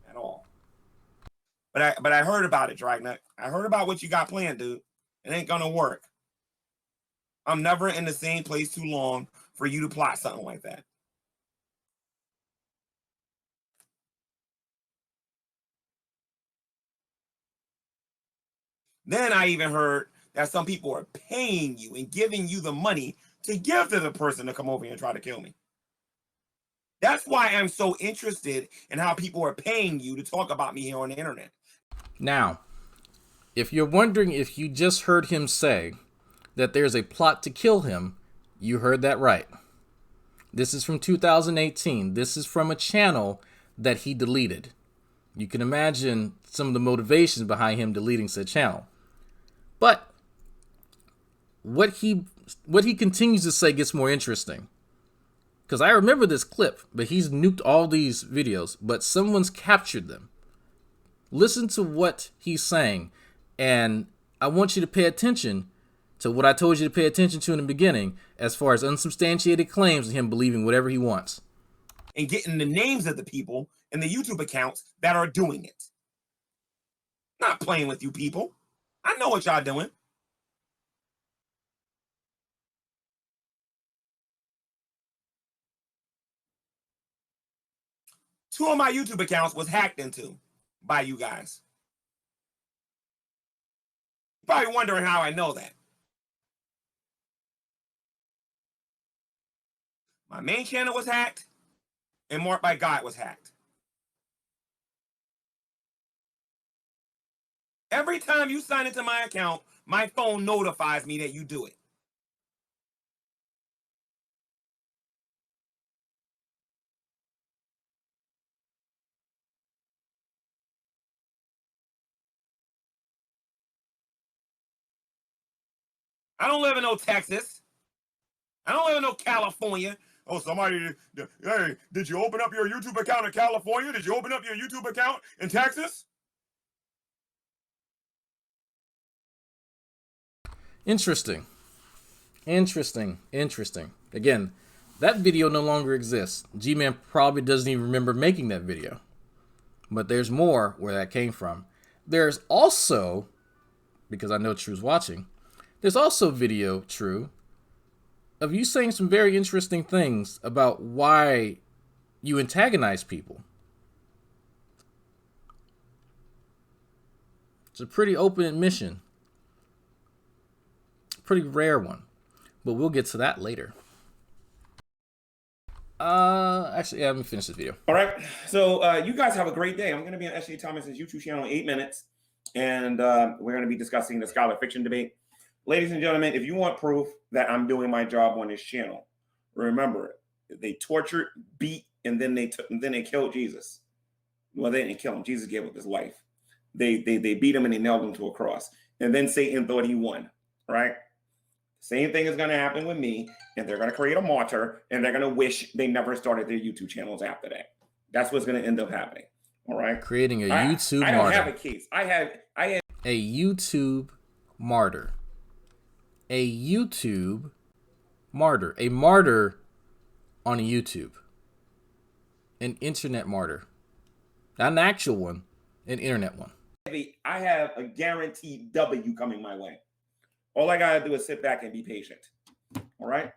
At all. But I heard about it, Dragnet. I heard about what you got planned, dude. It ain't gonna work. I'm never in the same place too long for you to plot something like that. Then I even heard that some people are paying you and giving you the money to give to the person to come over here and try to kill me. That's why I'm so interested in how people are paying you to talk about me here on the internet. Now, if you're wondering if you just heard him say that there's a plot to kill him, you heard that right. This is from 2018. This is from a channel that he deleted. You can imagine some of the motivations behind him deleting said channel. But what he continues to say gets more interesting. Because I remember this clip, but he's nuked all these videos, but someone's captured them. Listen to what he's saying, and I want you to pay attention to what I told you to pay attention to in the beginning as far as unsubstantiated claims of him believing whatever he wants. And getting the names of the people and the YouTube accounts that are doing it. Not playing with you people. I know what y'all doing. Two of my YouTube accounts was hacked into by you guys. You're probably wondering how I know that. My main channel was hacked, and Marked by God was hacked. Every time you sign into my account, my phone notifies me that you do it. I don't live in no Texas. I don't live in no California. Oh, somebody, hey, did you open up your YouTube account in California? Did you open up your YouTube account in Texas? Interesting. Again, that video no longer exists. G-Man probably doesn't even remember making that video. But there's more where that came from. There's also, because I know True's watching, there's also video, True, of you saying some very interesting things about why you antagonize people. It's a pretty open admission. Pretty rare one. But we'll get to that later. Actually, yeah, let me finish this video. All right. So you guys have a great day. I'm going to be on S.J. Thomas's YouTube channel in 8 minutes. And we're going to be discussing the scholar fiction debate. Ladies and gentlemen, if you want proof that I'm doing my job on this channel, remember, they tortured, beat, and then they killed Jesus. Well, they didn't kill him. Jesus gave up his life. They beat him and they nailed him to a cross. And then Satan thought he won, right? Same thing is going to happen with me, and they're going to create a martyr, and they're going to wish they never started their YouTube channels after that. That's what's going to end up happening. All right, creating a YouTube martyr. I don't have a case. I had a YouTube martyr. A YouTube martyr. A martyr on a YouTube. An internet martyr. Not an actual one, an internet one. I have a guaranteed W coming my way. All I got to do is sit back and be patient. All right?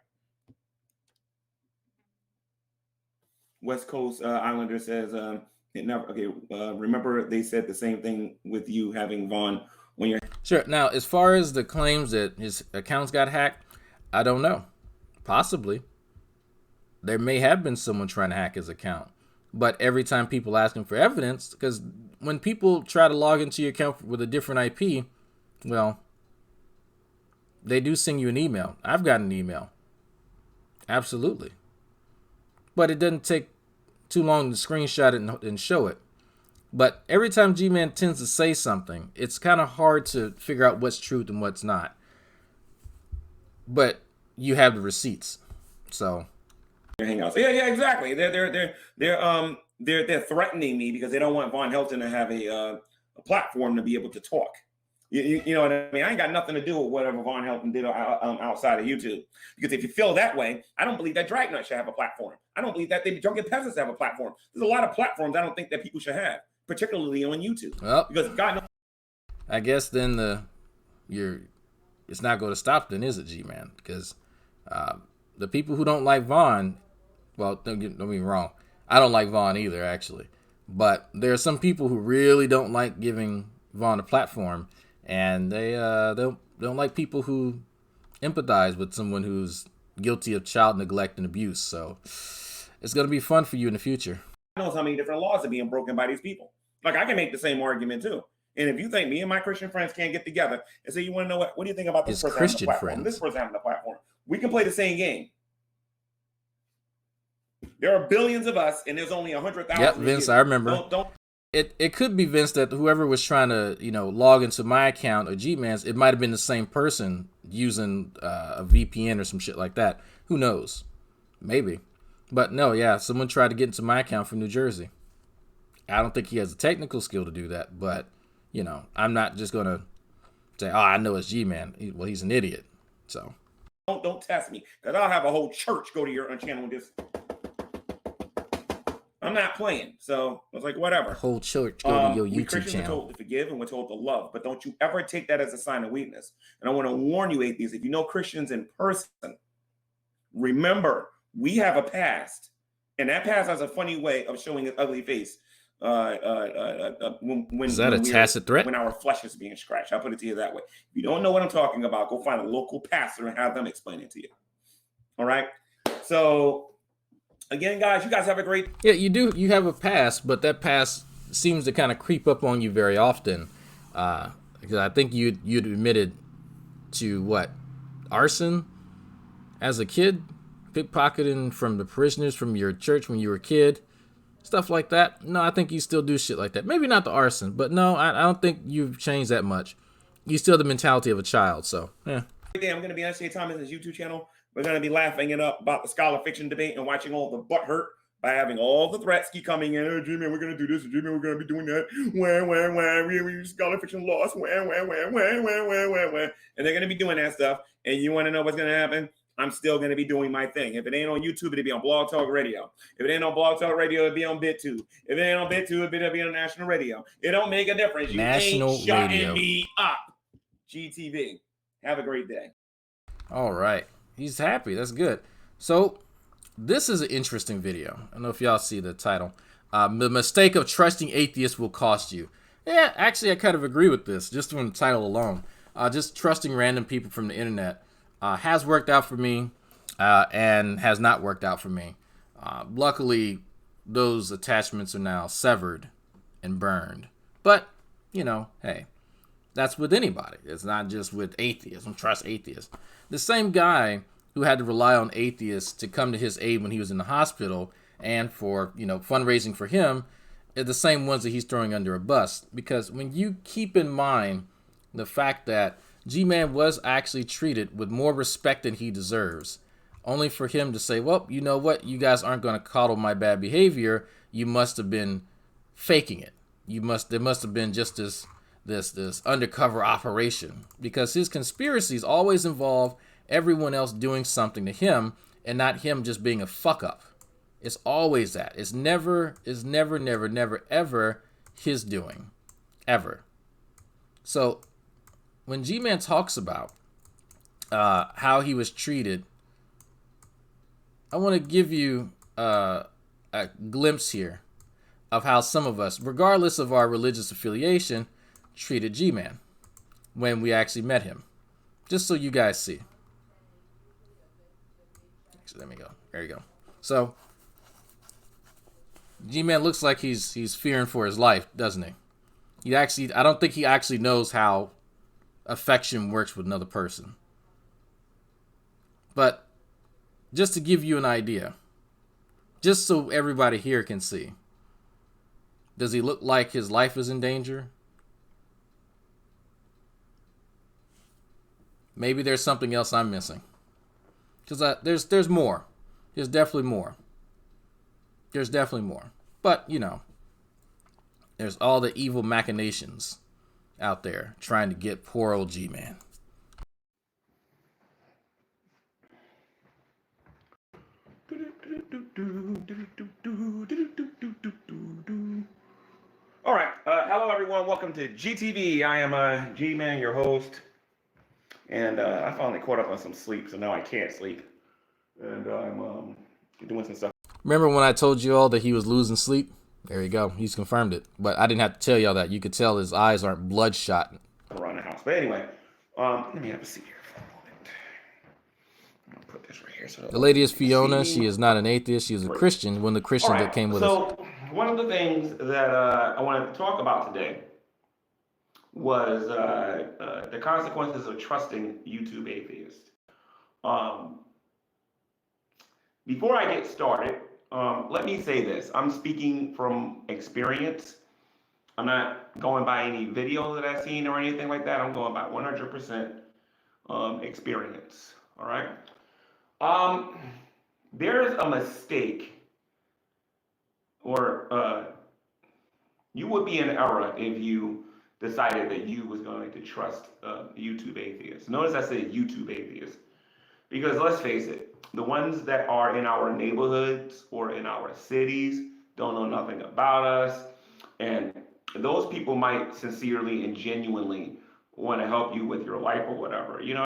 West Coast Islander says, it never, okay, remember they said the same thing with you having Vaughn when you're... Sure. Now, as far as the claims that his accounts got hacked, I don't know. Possibly. There may have been someone trying to hack his account. But every time people ask him for evidence, because when people try to log into your account with a different IP, well, they do send you an email. I've gotten an email. Absolutely. But it doesn't take too long to screenshot it and show it. But every time G-Man tends to say something, it's kind of hard to figure out what's truth and what's not. But you have the receipts. So hangouts. Yeah, exactly. They're threatening me because they don't want Von Helton to have a platform to be able to talk. You know what I mean? I ain't got nothing to do with whatever Von Helton did outside of YouTube. Because if you feel that way, I don't believe that Dragnet should have a platform. I don't believe that the drunken peasants have a platform. There's a lot of platforms I don't think that people should have, particularly on YouTube. Well, because God knows. I guess then it's not going to stop then, is it, G-Man? Because the people who don't like Vaughn, well, don't get me wrong, I don't like Vaughn either, actually. But there are some people who really don't like giving Vaughn a platform, and they don't like people who empathize with someone who's guilty of child neglect and abuse. So it's going to be fun for you in the future. God knows how many different laws are being broken by these people. Like, I can make the same argument too. And if you think me and my Christian friends can't get together and say, you want to know what do you think about this person Christian having a platform? friends. This person having a platform. We can play the same game. There are billions of us, and there's only 100,000. Yep, Vince, I remember. Don't. It could be, Vince, that whoever was trying to, log into my account or G-Man's, it might have been the same person using a VPN or some shit like that. Who knows? Maybe. But no, yeah, someone tried to get into my account from New Jersey. I don't think he has the technical skill to do that, but, I'm not just going to say, oh, I know it's G-Man. Well, he's an idiot, so. Don't test me, because I'll have a whole church go to your channel and just... I'm not playing. So I was like, whatever. Whole church go to your YouTube Christians channel. are told to forgive and we're told to love, but don't you ever take that as a sign of weakness. And I want to warn you, atheists, if you know Christians in person, remember, we have a past. And that past has a funny way of showing its ugly face. Is that a tacit threat? When our flesh is being scratched. I'll put it to you that way. If you don't know what I'm talking about, go find a local pastor and have them explain it to you. All right? So... again, guys, you guys have a great... Yeah, you do. You have a past, but that past seems to kind of creep up on you very often. Because I think you'd admitted to what? Arson as a kid? Pickpocketing from the parishioners from your church when you were a kid? Stuff like that? No, I think you still do shit like that. Maybe not the arson, but no, I don't think you've changed that much. You still have the mentality of a child, so, yeah. Today I'm going to be on Shay Thomas's YouTube channel. We're going to be laughing it up about the scholar fiction debate and watching all the butt hurt by having all the threats keep coming in. Oh, G-Man, we're going to do this. G-Man, we're going to be doing that. We scholar fiction lost. And they're going to be doing that stuff. And you want to know what's going to happen? I'm still going to be doing my thing. If it ain't on YouTube, it'll be on Blog Talk Radio. If it ain't on Blog Talk Radio, it'll be on BitTube. If it ain't on BitTube, it'll be on national radio. It don't make a difference. You National ain't shutting radio. me up. GTV. Have a great day. All right. He's happy. That's good. So, this is an interesting video. I don't know if y'all see the title. The mistake of trusting atheists will cost you. Yeah, actually, I kind of agree with this, just from the title alone. Just trusting random people from the internet has worked out for me and has not worked out for me. Luckily, those attachments are now severed and burned. But, you know, hey, that's with anybody. It's not just with atheists. Don't trust atheists. The same guy who had to rely on atheists to come to his aid when he was in the hospital and for, you know, fundraising for him are the same ones that he's throwing under a bus. Because when you keep in mind the fact that G-Man was actually treated with more respect than he deserves, only for him to say, well, you know what? You guys aren't going to coddle my bad behavior. You must have been faking it. There must have been just this undercover operation, because his conspiracies always involve everyone else doing something to him and not him just being a fuck up. It's always that. It's never, ever his doing. Ever. So when G-Man talks about how he was treated, I want to give you a glimpse here of how some of us, regardless of our religious affiliation, treated G-Man when we actually met him. Just so you guys see. So let me go. There you go. So G-Man looks like he's fearing for his life, doesn't he? I don't think he actually knows how affection works with another person. But just to give you an idea, just so everybody here can see, does he look like his life is in danger? Maybe there's something else I'm missing. Because there's more. There's definitely more. There's definitely more. But, you know, there's all the evil machinations out there trying to get poor old G-Man. All right. Hello, everyone. Welcome to GTV. I am G-Man, your host. And I finally caught up on some sleep, so now I can't sleep. And I'm doing some stuff. Remember when I told you all that he was losing sleep? There you go. He's confirmed it. But I didn't have to tell y'all that. You could tell his eyes aren't bloodshot. Around the house. But anyway, let me have a seat here for a moment. I'm going to put this right here. So the lady is Fiona. She is not an atheist. She is a Christian. One of the Christians that came with us. So one of the things that I wanted to talk about today was the consequences of trusting YouTube atheists. Before I get started, let me say this. I'm speaking from experience. I'm not going by any video that I've seen or anything like that. I'm going by 100% experience. All right. There's a mistake, or you would be in error if you decided that you was going to trust YouTube atheists. Notice I said YouTube atheists, because let's face it, the ones that are in our neighborhoods or in our cities don't know nothing about us, and those people might sincerely and genuinely want to help you with your life or whatever, you know?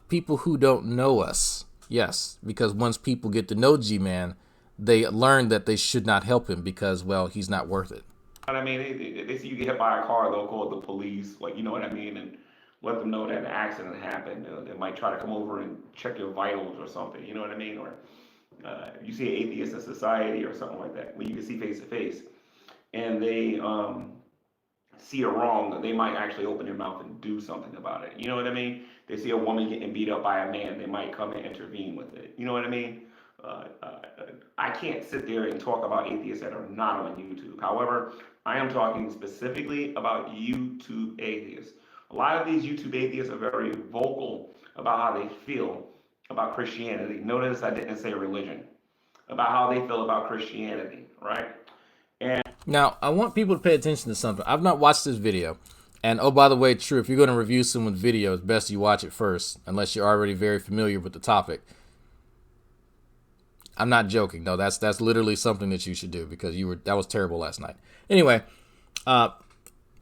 People who don't know us. Yes, because once people get to know G-Man, they learn that they should not help him because, well, he's not worth it. I mean, they see you get hit by a car, they'll call the police, like, you know what I mean, and let them know that an accident happened. They might try to come over and check your vitals or something, you know what I mean? Or you see an atheist in society or something like that, where you can see face to face, and they see a wrong, they might actually open their mouth and do something about it. You know what I mean? They see a woman getting beat up by a man, they might come and intervene with it. You know what I mean? Uh, uh, I can't sit there and talk about atheists that are not on YouTube. However, I am talking specifically about YouTube atheists. A lot of these YouTube atheists are very vocal about how they feel about Christianity. Notice I didn't say religion, about how they feel about Christianity, right? And Now, I want people to pay attention to something. I've not watched this video. And, oh, by the way, true, if you're going to review someone's video, it's best you watch it first, unless you're already very familiar with the topic. I'm not joking. No, that's literally something that you should do, because that was terrible last night. Anyway, I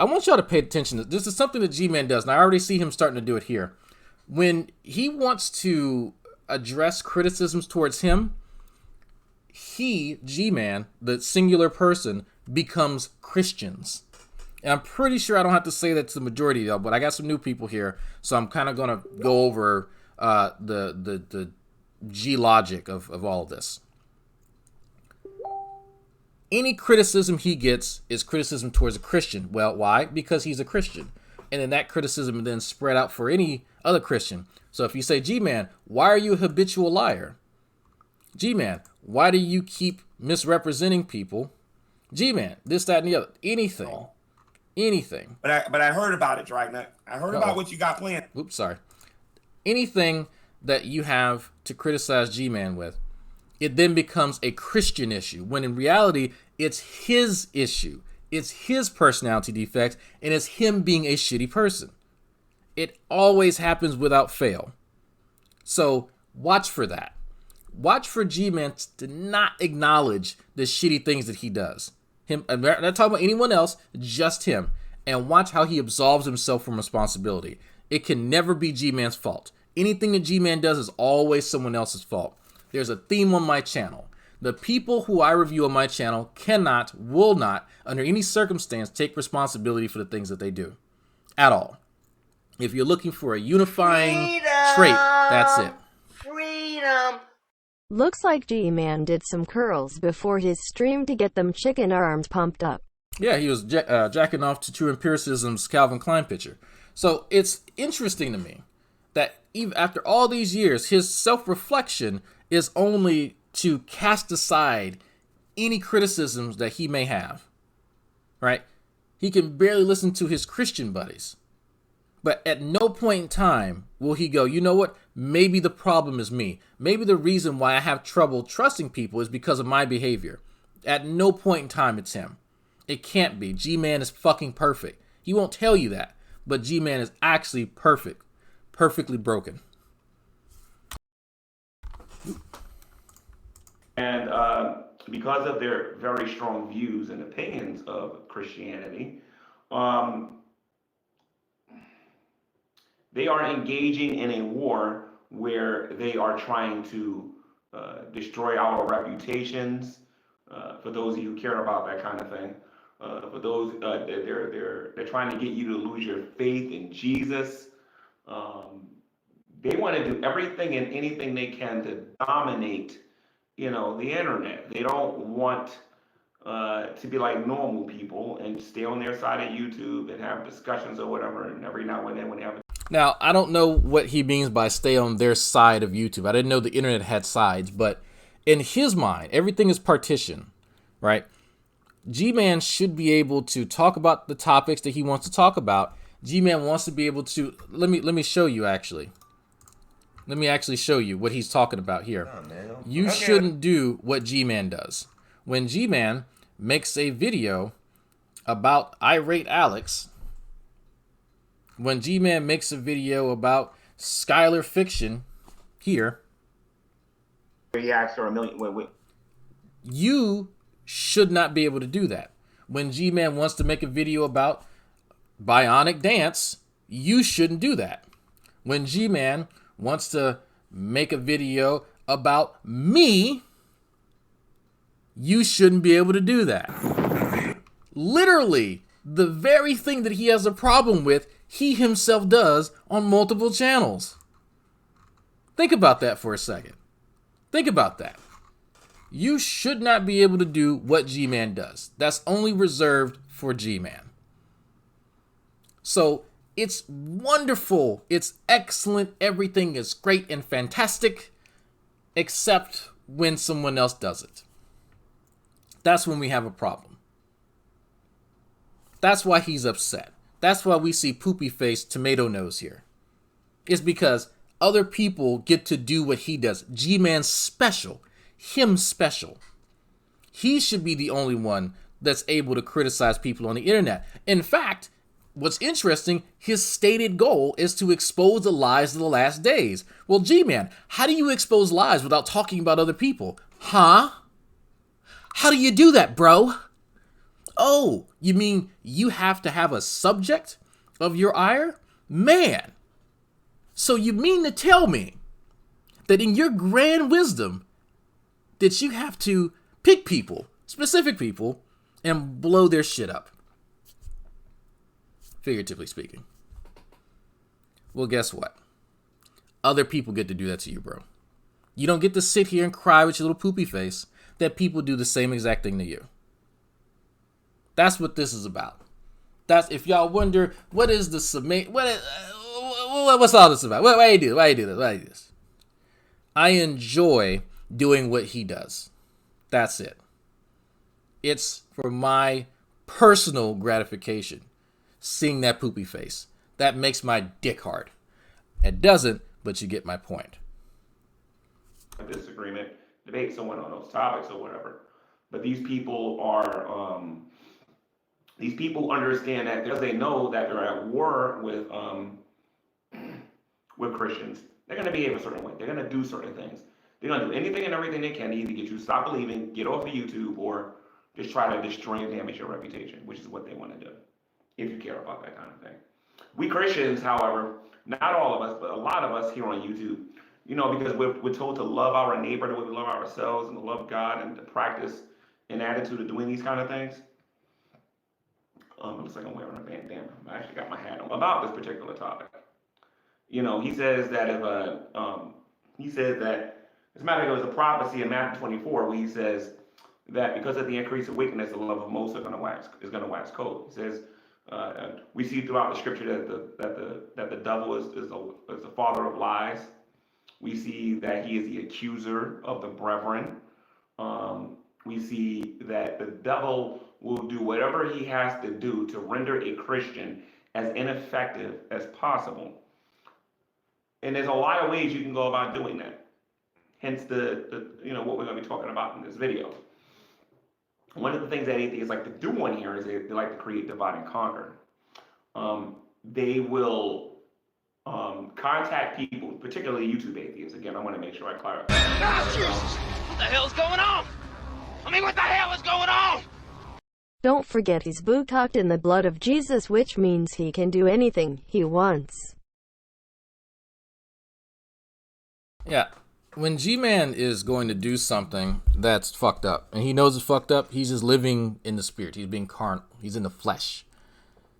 want y'all to pay attention. This is something that G-Man does, and I already see him starting to do it here. When he wants to address criticisms towards him, he, G-Man, the singular person, becomes Christians. And I'm pretty sure I don't have to say that to the majority, though, but I got some new people here, so I'm kind of going to go over the G-logic of all of this. Any criticism he gets is criticism towards a Christian. Well, why? Because he's a Christian. And then that criticism is then spread out for any other Christian. So if you say, G-Man, why are you a habitual liar? G-Man, why do you keep misrepresenting people? G-Man, this, that, and the other. Anything. But I heard about it right now. I heard about what you got planned. Oops, sorry. Anything that you have to criticize G-Man with, it then becomes a Christian issue, when in reality, it's his issue. It's his personality defects, and it's him being a shitty person. It always happens without fail. So watch for that. Watch for G-Man to not acknowledge the shitty things that he does. I'm not talking about anyone else, just him. And watch how he absolves himself from responsibility. It can never be G-Man's fault. Anything that G-Man does is always someone else's fault. There's a theme on my channel. The people who I review on my channel cannot, will not, under any circumstance, take responsibility for the things that they do. At all. If you're looking for a unifying trait, that's it. Freedom. Looks like G-Man did some curls before his stream to get them chicken arms pumped up. Yeah, he was jacking off to True Empiricism's Calvin Klein picture. So it's interesting to me that even after all these years, his self-reflection is only to cast aside any criticisms that he may have, right? He can barely listen to his Christian buddies. But at no point in time will he go, you know what? Maybe the problem is me. Maybe the reason why I have trouble trusting people is because of my behavior. At no point in time it's him. It can't be. G-Man is fucking perfect. He won't tell you that. But G-Man is actually perfect. Perfectly broken. And because of their very strong views and opinions of Christianity, they are engaging in a war where they are trying to destroy our reputations. For those of you who care about that kind of thing, for those they're trying to get you to lose your faith in Jesus. They want to do everything and anything they can to dominate, the internet. They don't want to be like normal people and stay on their side of YouTube and have discussions or whatever. And every now and then when they have Now, I don't know what he means by stay on their side of YouTube. I didn't know the internet had sides, but in his mind, everything is partitioned, right? G-Man should be able to talk about the topics that he wants to talk about. G-Man wants to be able to, let me show you actually. Let me actually show you what he's talking about here. You shouldn't do what G-Man does. When G-Man makes a video about Irate Alex, when G-Man makes a video about Skylar Fiction here, he asked her a million. You should not be able to do that. When G-Man wants to make a video about Bionic Dance, you shouldn't do that. When G-Man wants to make a video about me, you shouldn't be able to do that. Literally, the very thing that he has a problem with, he himself does on multiple channels. Think about that for a second. Think about that. You should not be able to do what G-Man does. That's only reserved for G-Man. So it's wonderful. It's excellent. Everything is great and fantastic, except when someone else does it. That's when we have a problem. That's why he's upset. That's why we see poopy face tomato nose here. It's because other people get to do what he does. G-Man's special. Him special. He should be the only one that's able to criticize people on the internet. In fact, what's interesting, his stated goal is to expose the lies of the last days. Well, G-Man, how do you expose lies without talking about other people? Huh? How do you do that, bro? Oh, you mean you have to have a subject of your ire? Man. So you mean to tell me that in your grand wisdom that you have to pick people, specific people, and blow their shit up? Figuratively speaking. Well, guess what? Other people get to do that to you, bro. You don't get to sit here and cry with your little poopy face that people do the same exact thing to you. That's what this is about. That's, if y'all wonder, what is the summation? What's all this about? Why do you do this? Why do you do this? I enjoy doing what he does. That's it. It's for my personal gratification. Seeing that poopy face. That makes my dick hard. It doesn't, but you get my point. Disagreement, debate someone on those topics or whatever. But these people are, these people understand that because they know that they're at war with Christians, they're going to behave a certain way. They're going to do certain things. They're going to do anything and everything they can to either get you to stop believing, get off of YouTube, or just try to destroy and damage your reputation, which is what they want to do, if you care about that kind of thing. We Christians, however, not all of us, but a lot of us here on YouTube, you know, because we're told to love our neighbor the way we love ourselves and to love God and to practice an attitude of doing these kind of things. It looks like I'm wearing a bandana. I actually got my hat on about this particular topic. You know, he says that as a matter of fact, it was a prophecy in Matthew 24 where he says that because of the increase of wickedness, the love of most is going to wax cold. He says, we see throughout the scripture that the devil is the father of lies. We see that he is the accuser of the brethren. We see that the devil will do whatever he has to do to render a Christian as ineffective as possible. And there's a lot of ways you can go about doing that. Hence the what we're going to be talking about in this video. One of the things that atheists like to do on here is they like to create divide and conquer. They will contact people, particularly YouTube atheists. Again, I want to make sure I clarify. Ah, Jesus! What the hell's going on? I mean, what the hell is going on? Don't forget he's buttoced in the blood of Jesus, which means he can do anything he wants. Yeah. When G-Man is going to do something that's fucked up, and he knows it's fucked up, he's just living in the spirit. He's being carnal. He's in the flesh.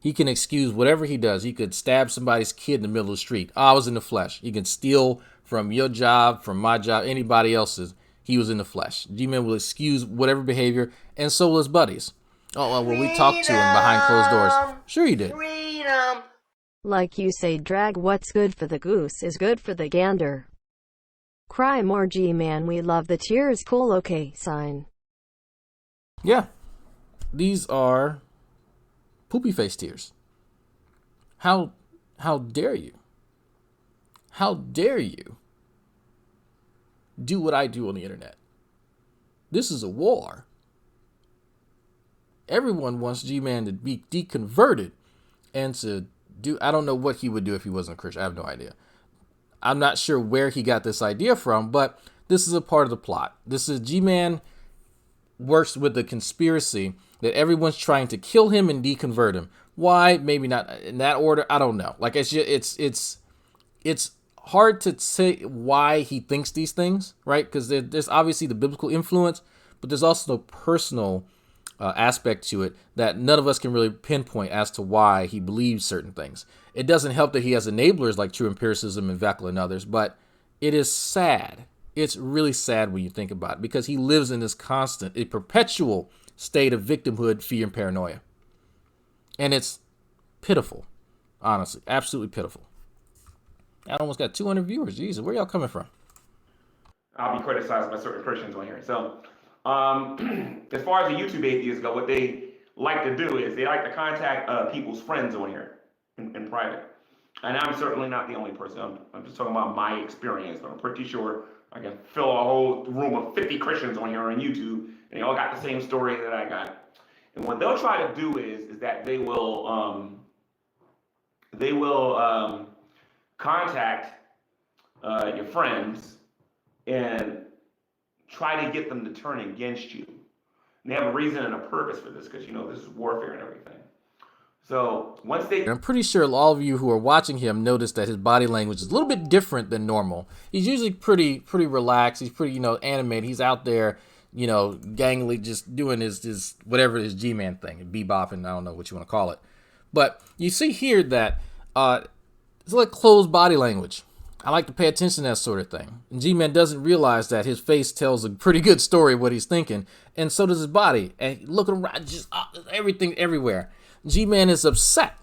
He can excuse whatever he does. He could stab somebody's kid in the middle of the street. Oh, I was in the flesh. He can steal from your job, from my job, anybody else's. He was in the flesh. G-Man will excuse whatever behavior, and so will his buddies. Oh, well, we talked to him behind closed doors. Sure he did. Freedom. Like you say, drag, what's good for the goose is good for the gander. Cry more, G-Man, we love the tears, cool, okay, sign. Yeah. These are poopy face tears. How dare you? How dare you do what I do on the internet? This is a war. Everyone wants G-Man to be deconverted and to do, I don't know what he would do if he wasn't a Christian. I have no idea. I'm not sure where he got this idea from, but this is a part of the plot. This is G-Man works with the conspiracy that everyone's trying to kill him and deconvert him. Why? Maybe not in that order. I don't know. Like it's hard to say why he thinks these things, right? Because there's obviously the biblical influence, but there's also the personal aspect to it that none of us can really pinpoint as to why he believes certain things. It doesn't help that he has enablers like True Empiricism and Veckel and others, but it is sad. It's really sad when you think about it, because he lives in this constant, a perpetual state of victimhood, fear, and paranoia. And it's pitiful. Honestly, absolutely pitiful. I almost got 200 viewers. Jesus, where y'all coming from? I'll be criticized by certain Christians on here. So, as far as the YouTube atheists go, what they like to do is they like to contact people's friends on here in private. And I'm certainly not the only person. I'm just talking about my experience. But I'm pretty sure I can fill a whole room of 50 Christians on here on YouTube, and they all got the same story that I got. And what they'll try to do is that they will contact your friends and try to get them to turn against you. And they have a reason and a purpose for this, because this is warfare and everything. So once they, I'm pretty sure all of you who are watching him noticed that his body language is a little bit different than normal. He's usually pretty relaxed. He's pretty animated. He's out there, gangly, just doing his whatever his G-man thing, bebopping. I don't know what you want to call it, but you see here that it's like closed body language. I like to pay attention to that sort of thing. And G-Man doesn't realize that his face tells a pretty good story of what he's thinking, and so does his body. And looking around, just everything everywhere. G-Man is upset.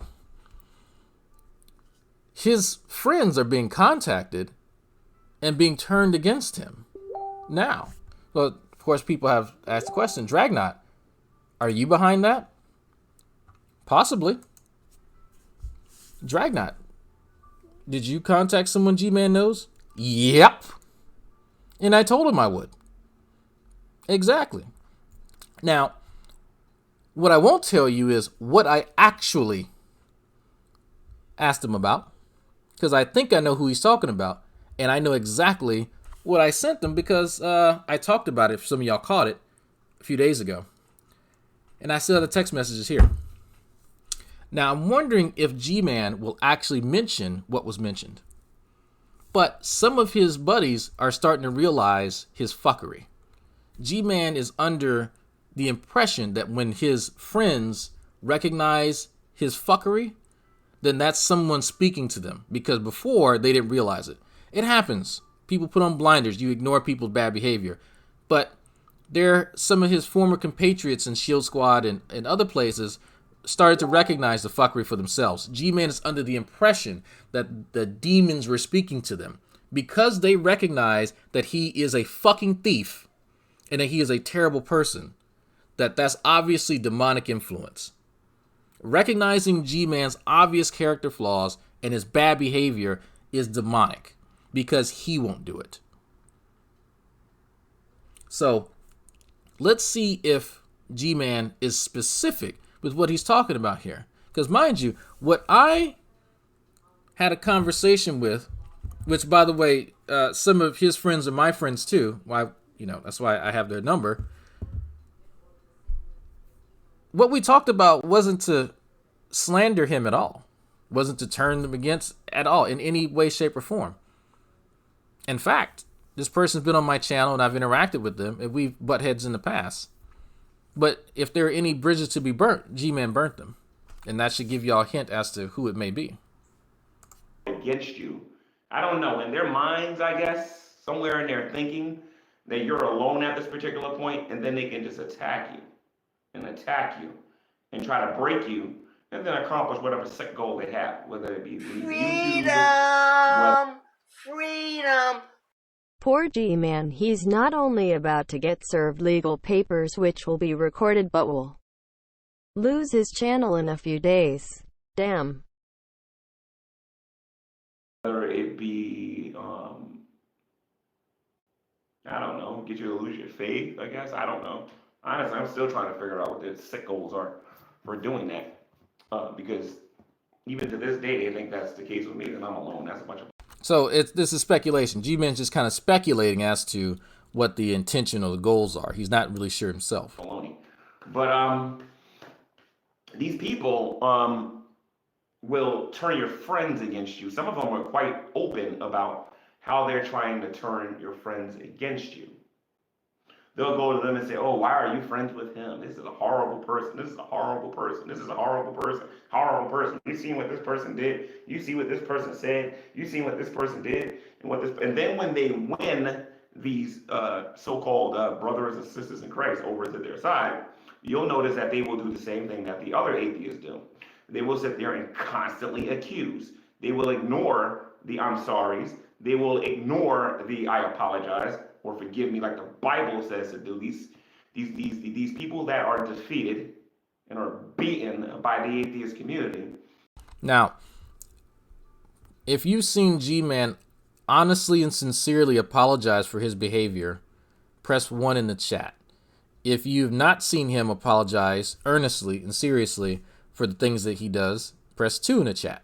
His friends are being contacted and being turned against him. Now, well, of course, people have asked the question, Dragnot, are you behind that? Possibly. Dragnot, did you contact someone G-Man knows? Yep. And I told him I would. Exactly. Now, what I won't tell you is what I actually asked him about, because I think I know who he's talking about, and I know exactly what I sent him because I talked about it. Some of y'all caught it a few days ago. And I still have the text messages here. Now, I'm wondering if G-Man will actually mention what was mentioned. But some of his buddies are starting to realize his fuckery. G-Man is under the impression that when his friends recognize his fuckery, then that's someone speaking to them. Because before, they didn't realize it. It happens. People put on blinders. You ignore people's bad behavior. But some of his former compatriots in Shield Squad and other places started to recognize the fuckery for themselves. G-Man is under the impression that the demons were speaking to them because they recognize that he is a fucking thief and that he is a terrible person. That's obviously demonic influence. Recognizing G-Man's obvious character flaws and his bad behavior is demonic because he won't do it. So let's see if G-Man is specific with what he's talking about here. Because mind you, what I had a conversation with, which by the way, some of his friends are my friends too. Why, that's why I have their number. What we talked about wasn't to slander him at all. Wasn't to turn them against at all in any way, shape, or form. In fact, this person's been on my channel and I've interacted with them and we've butt heads in the past. But if there are any bridges to be burnt, G-Man burnt them. And that should give y'all a hint as to who it may be. Against you, I don't know, in their minds, I guess, somewhere in their thinking that you're alone at this particular point, and then they can just attack you and try to break you and then accomplish whatever sick goal they have, whether it be freedom. Poor G-Man, he's not only about to get served legal papers which will be recorded but will lose his channel in a few days. Damn. Whether it be, I don't know, get you to lose your faith, I guess. I don't know. Honestly, I'm still trying to figure out what the sick goals are for doing that. Because even to this day, they think that's the case with me, and I'm alone. That's a bunch of... So this is speculation. G-Man's just kind of speculating as to what the intention or the goals are. He's not really sure himself. But these people will turn your friends against you. Some of them are quite open about how they're trying to turn your friends against you. They'll go to them and say, oh, why are you friends with him? This is a horrible person. This is a horrible person. This is a horrible person. Horrible person. You seen what this person did. You see what this person said. You seen what this person did. And then when they win these so-called brothers and sisters in Christ over to their side, you'll notice that they will do the same thing that the other atheists do. They will sit there and constantly accuse. They will ignore the I'm sorries. They will ignore the I apologize or forgive me, like the Bible says to do. These people that are defeated and are beaten by the atheist community. Now, if you've seen G-Man honestly and sincerely apologize for his behavior, press 1 in the chat. If you've not seen him apologize earnestly and seriously for the things that he does, press 2 in the chat.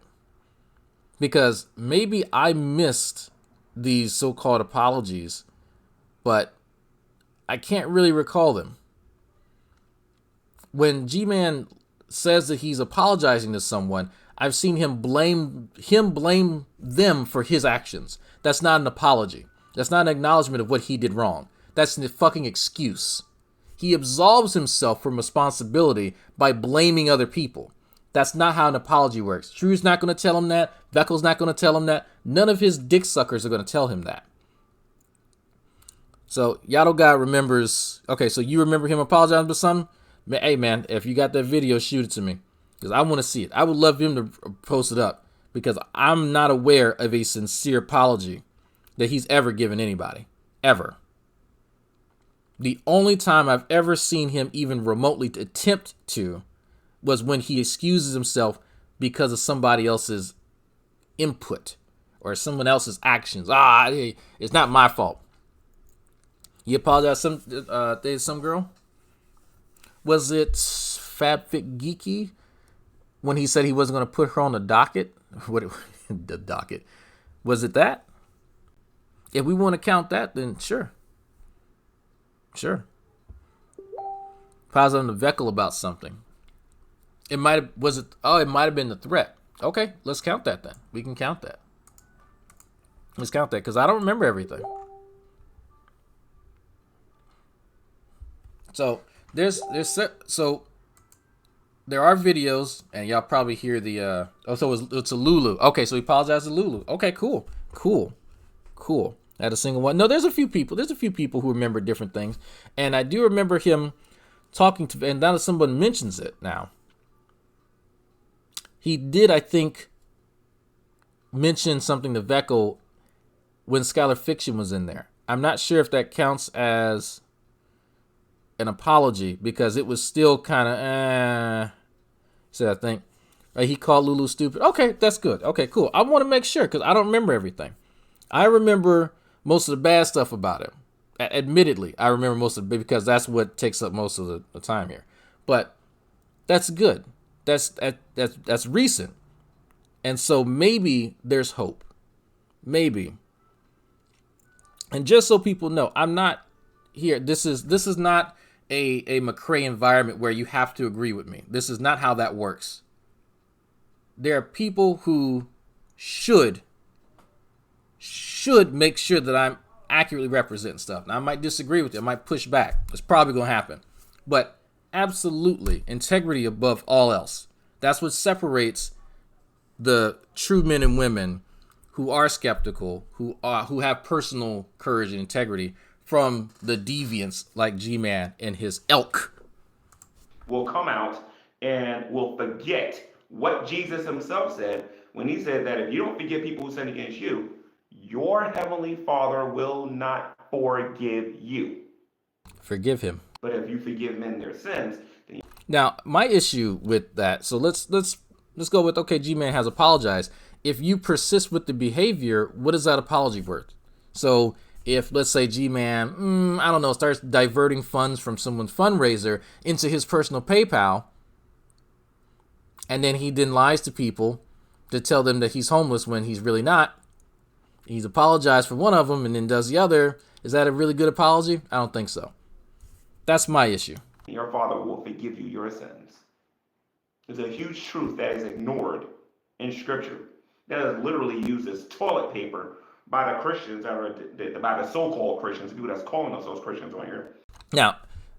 Because maybe I missed these so-called apologies, but I can't really recall them. When G-Man says that he's apologizing to someone, I've seen him blame them for his actions. That's not an apology. That's not an acknowledgement of what he did wrong. That's a fucking excuse. He absolves himself from responsibility by blaming other people. That's not how an apology works. Drew's not going to tell him that. Beckel's not going to tell him that. None of his dick suckers are going to tell him that. So, Yaddle God remembers... Okay, so you remember him apologizing for something? Hey, man, if you got that video, shoot it to me. Because I want to see it. I would love him to post it up. Because I'm not aware of a sincere apology that he's ever given anybody. Ever. The only time I've ever seen him even remotely attempt to was when he excuses himself because of somebody else's input or someone else's actions. It's not my fault. He apologized to some girl. Was it FabFit Geeky when he said he wasn't going to put her on the docket? The docket. Was it that? If we want to count that, then sure. Sure. Pause on the Veckel about something. It might have been the threat. Okay, let's count that then. We can count that. Let's count that because I don't remember everything. So there are videos, and y'all probably hear the it's a Lulu. Okay, so he apologized to Lulu. Okay, cool. At a single one. No, there's a few people who remember different things, and I do remember him talking to. And now that someone mentions it now, he did, I think, mention something to Veckel when Scholar Fiction was in there. I'm not sure if that counts as an apology because it was still kind of said, I think he called Lulu stupid. Okay, that's good. Okay, cool. I want to make sure because I don't remember everything. I remember most of the bad stuff about him. Admittedly, I remember most of it because that's what takes up most of the time here. But that's good. That's recent. And so maybe there's hope. Maybe. And just so people know, I'm not here. This is not a McCrae environment where you have to agree with me. This is not how that works. There are people who should make sure that I'm accurately representing stuff. Now, I might disagree with you. I might push back. It's probably going to happen. But absolutely, integrity above all else. That's what separates the true men and women who are skeptical, who have personal courage and integrity from the deviants like G-Man and his elk. Will come out and will forget what Jesus himself said when he said that if you don't forgive people who sin against you, your heavenly Father will not forgive you. Forgive him. But if you forgive men their sins, then you... Now, my issue with that, so let's go with, okay, G-Man has apologized. If you persist with the behavior, what is that apology worth? So if, let's say, G-Man, I don't know, starts diverting funds from someone's fundraiser into his personal PayPal, and then he then lies to people to tell them that he's homeless when he's really not, he's apologized for one of them and then does the other, is that a really good apology? I don't think so. That's my issue. Your Father will forgive you your sins. There's a huge truth that is ignored in Scripture that is literally used as toilet paper by the Christians, by the so-called Christians, people that's calling themselves Christians on here. Now,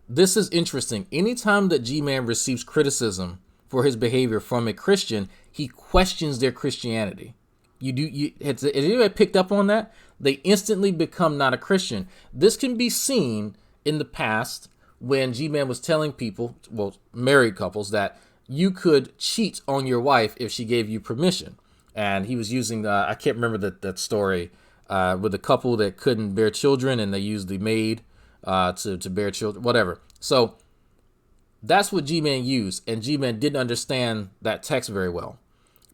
this is interesting. Anytime that G-Man receives criticism for his behavior from a Christian, he questions their Christianity. Has anybody picked up on that? They instantly become not a Christian. This can be seen in the past when G-Man was telling people, well, married couples, that you could cheat on your wife if she gave you permission. And he was using, I can't remember that story, with a couple that couldn't bear children and they used the maid to bear children, whatever. So that's what G-Man used, and G-Man didn't understand that text very well.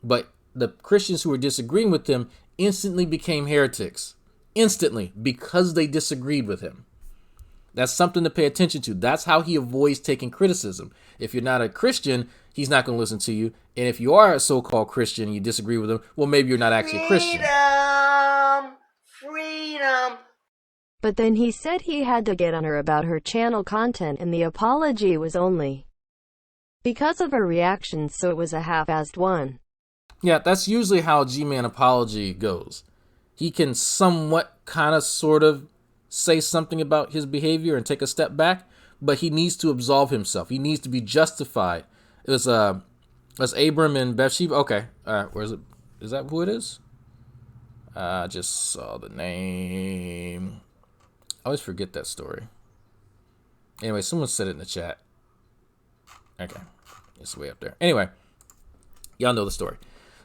But the Christians who were disagreeing with him instantly became heretics. Instantly, because they disagreed with him. That's something to pay attention to. That's how he avoids taking criticism. If you're not a Christian, he's not going to listen to you. And if you are a so-called Christian and you disagree with him, well, maybe you're not actually a Christian. Freedom. But then he said he had to get on her about her channel content, and the apology was only because of her reaction, so it was a half-assed one. Yeah, that's usually how G-Man apology goes. He can somewhat, kind of, sort of say something about his behavior and take a step back, but he needs to absolve himself. He needs to be justified. It was Abram and Bathsheba. Okay, where is it? Is that who it is? I just saw the name. I always forget that story. Anyway, someone said it in the chat. Okay, it's way up there. Anyway, y'all know the story.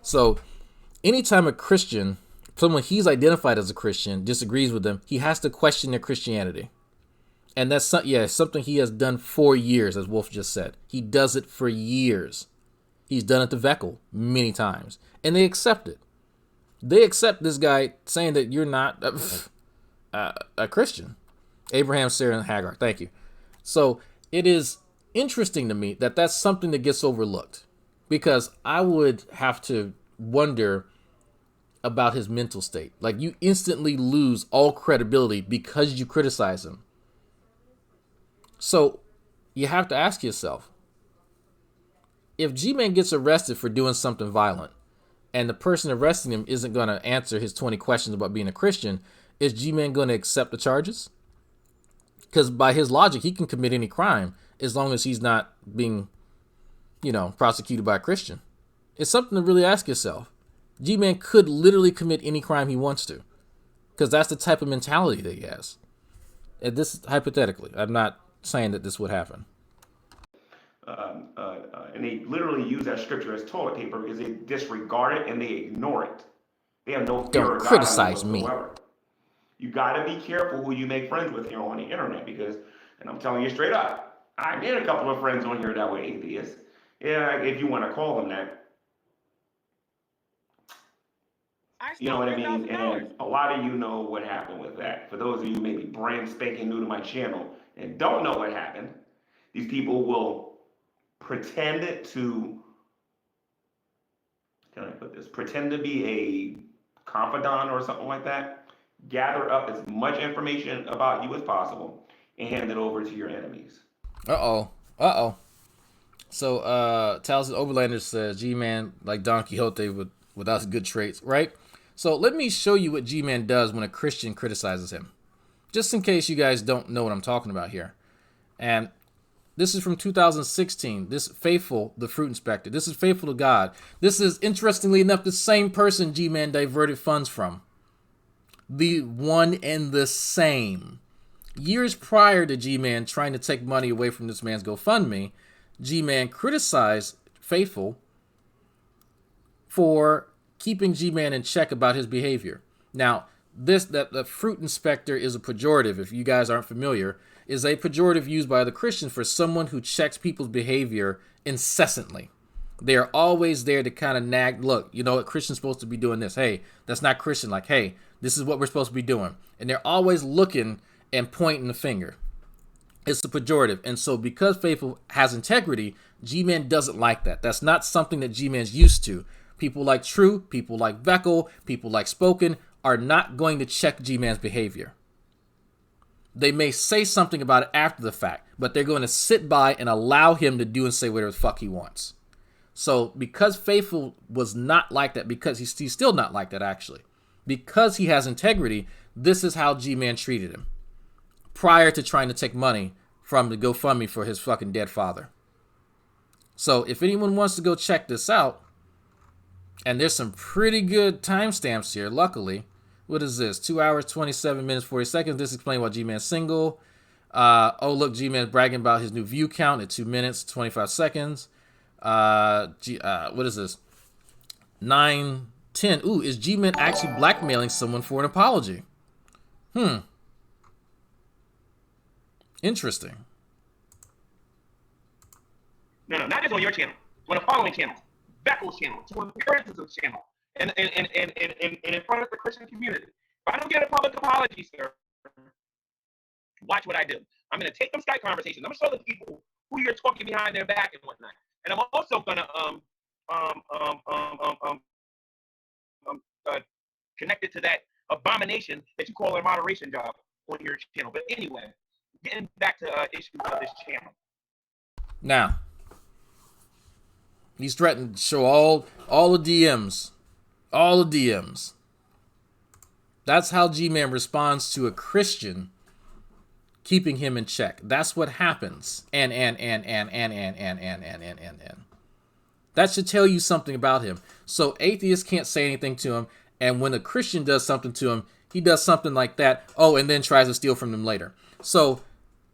So, anytime a Christian, someone he's identified as a Christian, disagrees with them, he has to question their Christianity. And that's something he has done for years, as Wolf just said. He does it for years. He's done it to Veckel many times. And they accept it. They accept this guy saying that you're not a Christian. Abraham, Sarah, and Hagar. Thank you. So it is interesting to me that that's something that gets overlooked. Because I would have to wonder about his mental state. Like, you instantly lose all credibility because you criticize him. So you have to ask yourself, if G-Man gets arrested for doing something violent and the person arresting him isn't going to answer his 20 questions about being a Christian, is G-Man going to accept the charges? Because by his logic, he can commit any crime as long as he's not being, prosecuted by a Christian. It's something to really ask yourself. G-Man could literally commit any crime he wants to, because that's the type of mentality that he has. And this is hypothetically. I'm not saying that this would happen. And they literally use that scripture as toilet paper because they disregard it and they ignore it. They have no fear of God. Don't criticize me. You got to be careful who you make friends with here on the internet, because, and I'm telling you straight up, I made a couple of friends on here that were atheists. Yeah, if you want to call them that. You know what I mean? And a lot of you know what happened with that. For those of you maybe brand spanking new to my channel and don't know what happened, these people will pretend to, pretend to be a confidant or something like that, gather up as much information about you as possible, and hand it over to your enemies. Uh-oh. So, Towson Overlander says, G-Man like Don Quixote without good traits, right? So let me show you what G-Man does when a Christian criticizes him. Just in case you guys don't know what I'm talking about here. And this is from 2016. This Faithful, the fruit inspector. This is Faithful to God. This is, interestingly enough, the same person G-Man diverted funds from. The one and the same. Years prior to G-Man trying to take money away from this man's GoFundMe, G-Man criticized Faithful for keeping G-Man in check about his behavior. Now, that the fruit inspector is a pejorative, if you guys aren't familiar, is a pejorative used by the Christians for someone who checks people's behavior incessantly. They are always there to kind of nag, look, you know what, Christian's supposed to be doing this. Hey, that's not Christian. Like, hey, this is what we're supposed to be doing. And they're always looking and pointing the finger. It's a pejorative. And so because Faithful has integrity, G-Man doesn't like that. That's not something that G-Man's used to. People like True, people like Veckel, people like Spoken are not going to check G-Man's behavior. They may say something about it after the fact, but they're going to sit by and allow him to do and say whatever the fuck he wants. So because Faithful was not like that, because he's still not like that actually, because he has integrity, this is how G-Man treated him prior to trying to take money from the GoFundMe for his fucking dead father. So if anyone wants to go check this out, and there's some pretty good timestamps here, luckily. What is this? 2 hours, 27 minutes, 40 seconds. This explains why G-Man's single. Oh, look, G-Man's bragging about his new view count at 2 minutes, 25 seconds. What is this? 910. Ooh, is G-Man actually blackmailing someone for an apology? Interesting. No, not just on your channel. On the following channel, Beckel's channel, on Parentism's channel, and in front of the Christian community. If I don't get a public apology, sir, watch what I do. I'm going to take them Skype conversations. I'm going to show the people who you're talking behind their back and whatnot. And I'm also going to connect it to that abomination that you call a moderation job on your channel. But anyway, getting back to issues of this channel. Now, he's threatened to show all the DMs. All the DMs. That's how G-Man responds to a Christian keeping him in check. That's what happens. And. That should tell you something about him. So atheists can't say anything to him, and when a Christian does something to him, he does something like that, and then tries to steal from them later. So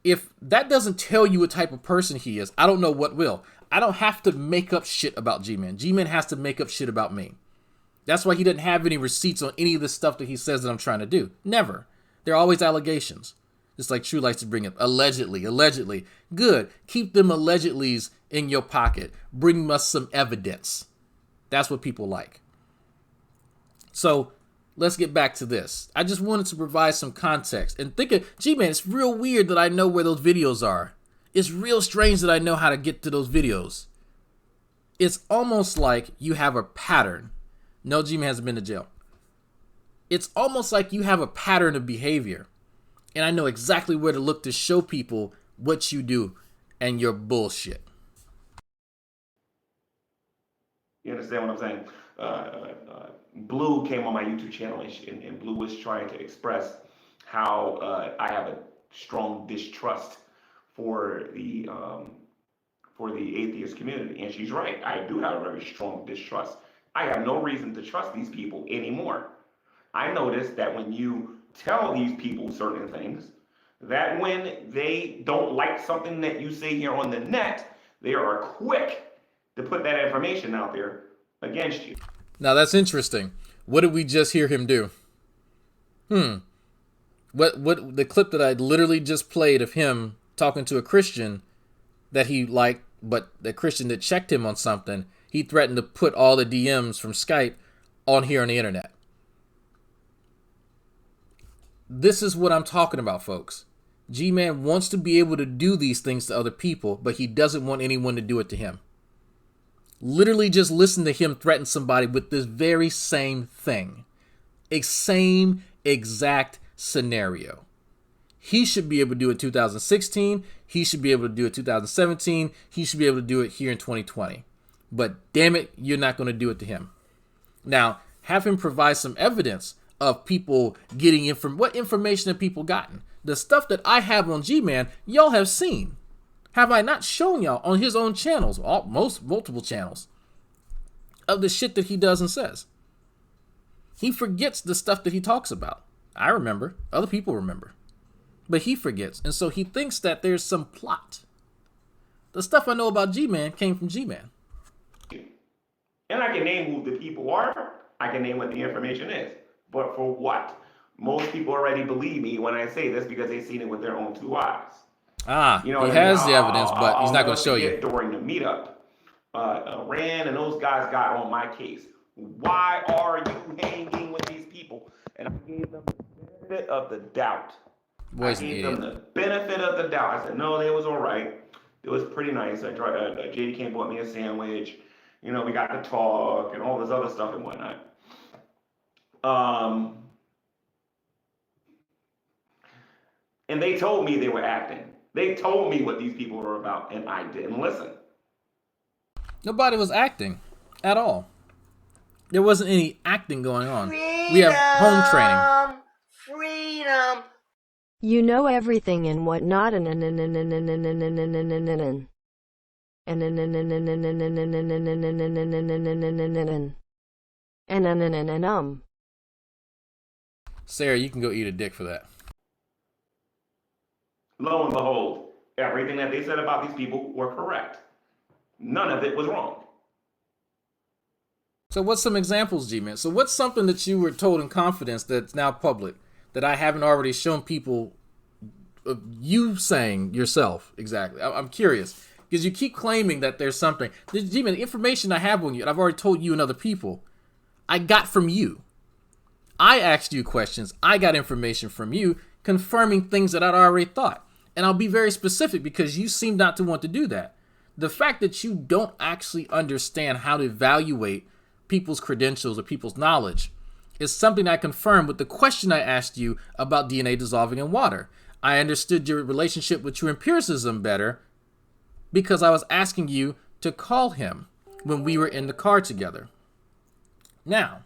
if that doesn't tell you what type of person he is, I don't know what will. I don't have to make up shit about G-Man. G-Man has to make up shit about me. That's why he doesn't have any receipts on any of the stuff that he says that I'm trying to do. Never. They're always allegations. Just like True likes to bring up. Allegedly. Good. Keep them allegedlys in your pocket. Bring us some evidence. That's what people like. So let's get back to this. I just wanted to provide some context. And think of, G-Man, it's real weird that I know where those videos are. It's real strange that I know how to get to those videos. It's almost like you have a pattern. No, G-Man hasn't been to jail. It's almost like you have a pattern of behavior. And I know exactly where to look to show people what you do and your bullshit. You understand what I'm saying? Blue came on my YouTube channel, and Blue was trying to express how I have a strong distrust for the atheist community, and she's right. I do have a very strong distrust. I have no reason to trust these people anymore. I noticed that when you tell these people certain things, that when they don't like something that you say here on the net, they are quick to put that information out there against you. Now that's interesting. What did we just hear him do? What the clip that I literally just played of him talking to a Christian that he liked, but the Christian that checked him on something, he threatened to put all the DMs from Skype on here on the internet. This is what I'm talking about, folks. G-Man wants to be able to do these things to other people, but he doesn't want anyone to do it to him. Literally just listen to him threaten somebody with this very same thing. A same exact scenario. He should be able to do it in 2016. He should be able to do it in 2017. He should be able to do it here in 2020. But damn it, you're not going to do it to him. Now, have him provide some evidence of people getting what information have people gotten? The stuff that I have on G-Man, y'all have seen. Have I not shown y'all on his own channels, multiple channels, of the shit that he does and says? He forgets the stuff that he talks about. I remember. Other people remember. But he forgets. And so he thinks that there's some plot. The stuff I know about G-Man came from G-Man. And I can name who the people are. I can name what the information is. But for what? Most people already believe me when I say this because they've seen it with their own two eyes. He has the evidence, but he's not going to show you. During the meetup, Rand and those guys got on my case. Why are you hanging with these people? And I gave them the benefit of the doubt. I gave them the benefit of the doubt. I said, no, they was all right. It was pretty nice. JD came bought me a sandwich. You know, we got to talk and all this other stuff and whatnot. And they told me they were acting. They told me what these people were about, and I didn't listen. Nobody was acting at all. There wasn't any acting going on. We have home training. Freedom. You know everything and whatnot and Sarah, you can go eat a dick for that. Lo and behold, everything that they said about these people were correct. None of it was wrong. So what's some examples, G-Man? So what's something that you were told in confidence that's now public that I haven't already shown people of you saying yourself? Exactly. I'm curious because you keep claiming that there's something. G-Man, the information I have on you, and I've already told you and other people, I got from you. I asked you questions. I got information from you confirming things that I'd already thought. And I'll be very specific because you seem not to want to do that. The fact that you don't actually understand how to evaluate people's credentials or people's knowledge is something I confirmed with the question I asked you about DNA dissolving in water. I understood your relationship with true empiricism better because I was asking you to call him when we were in the car together. Now,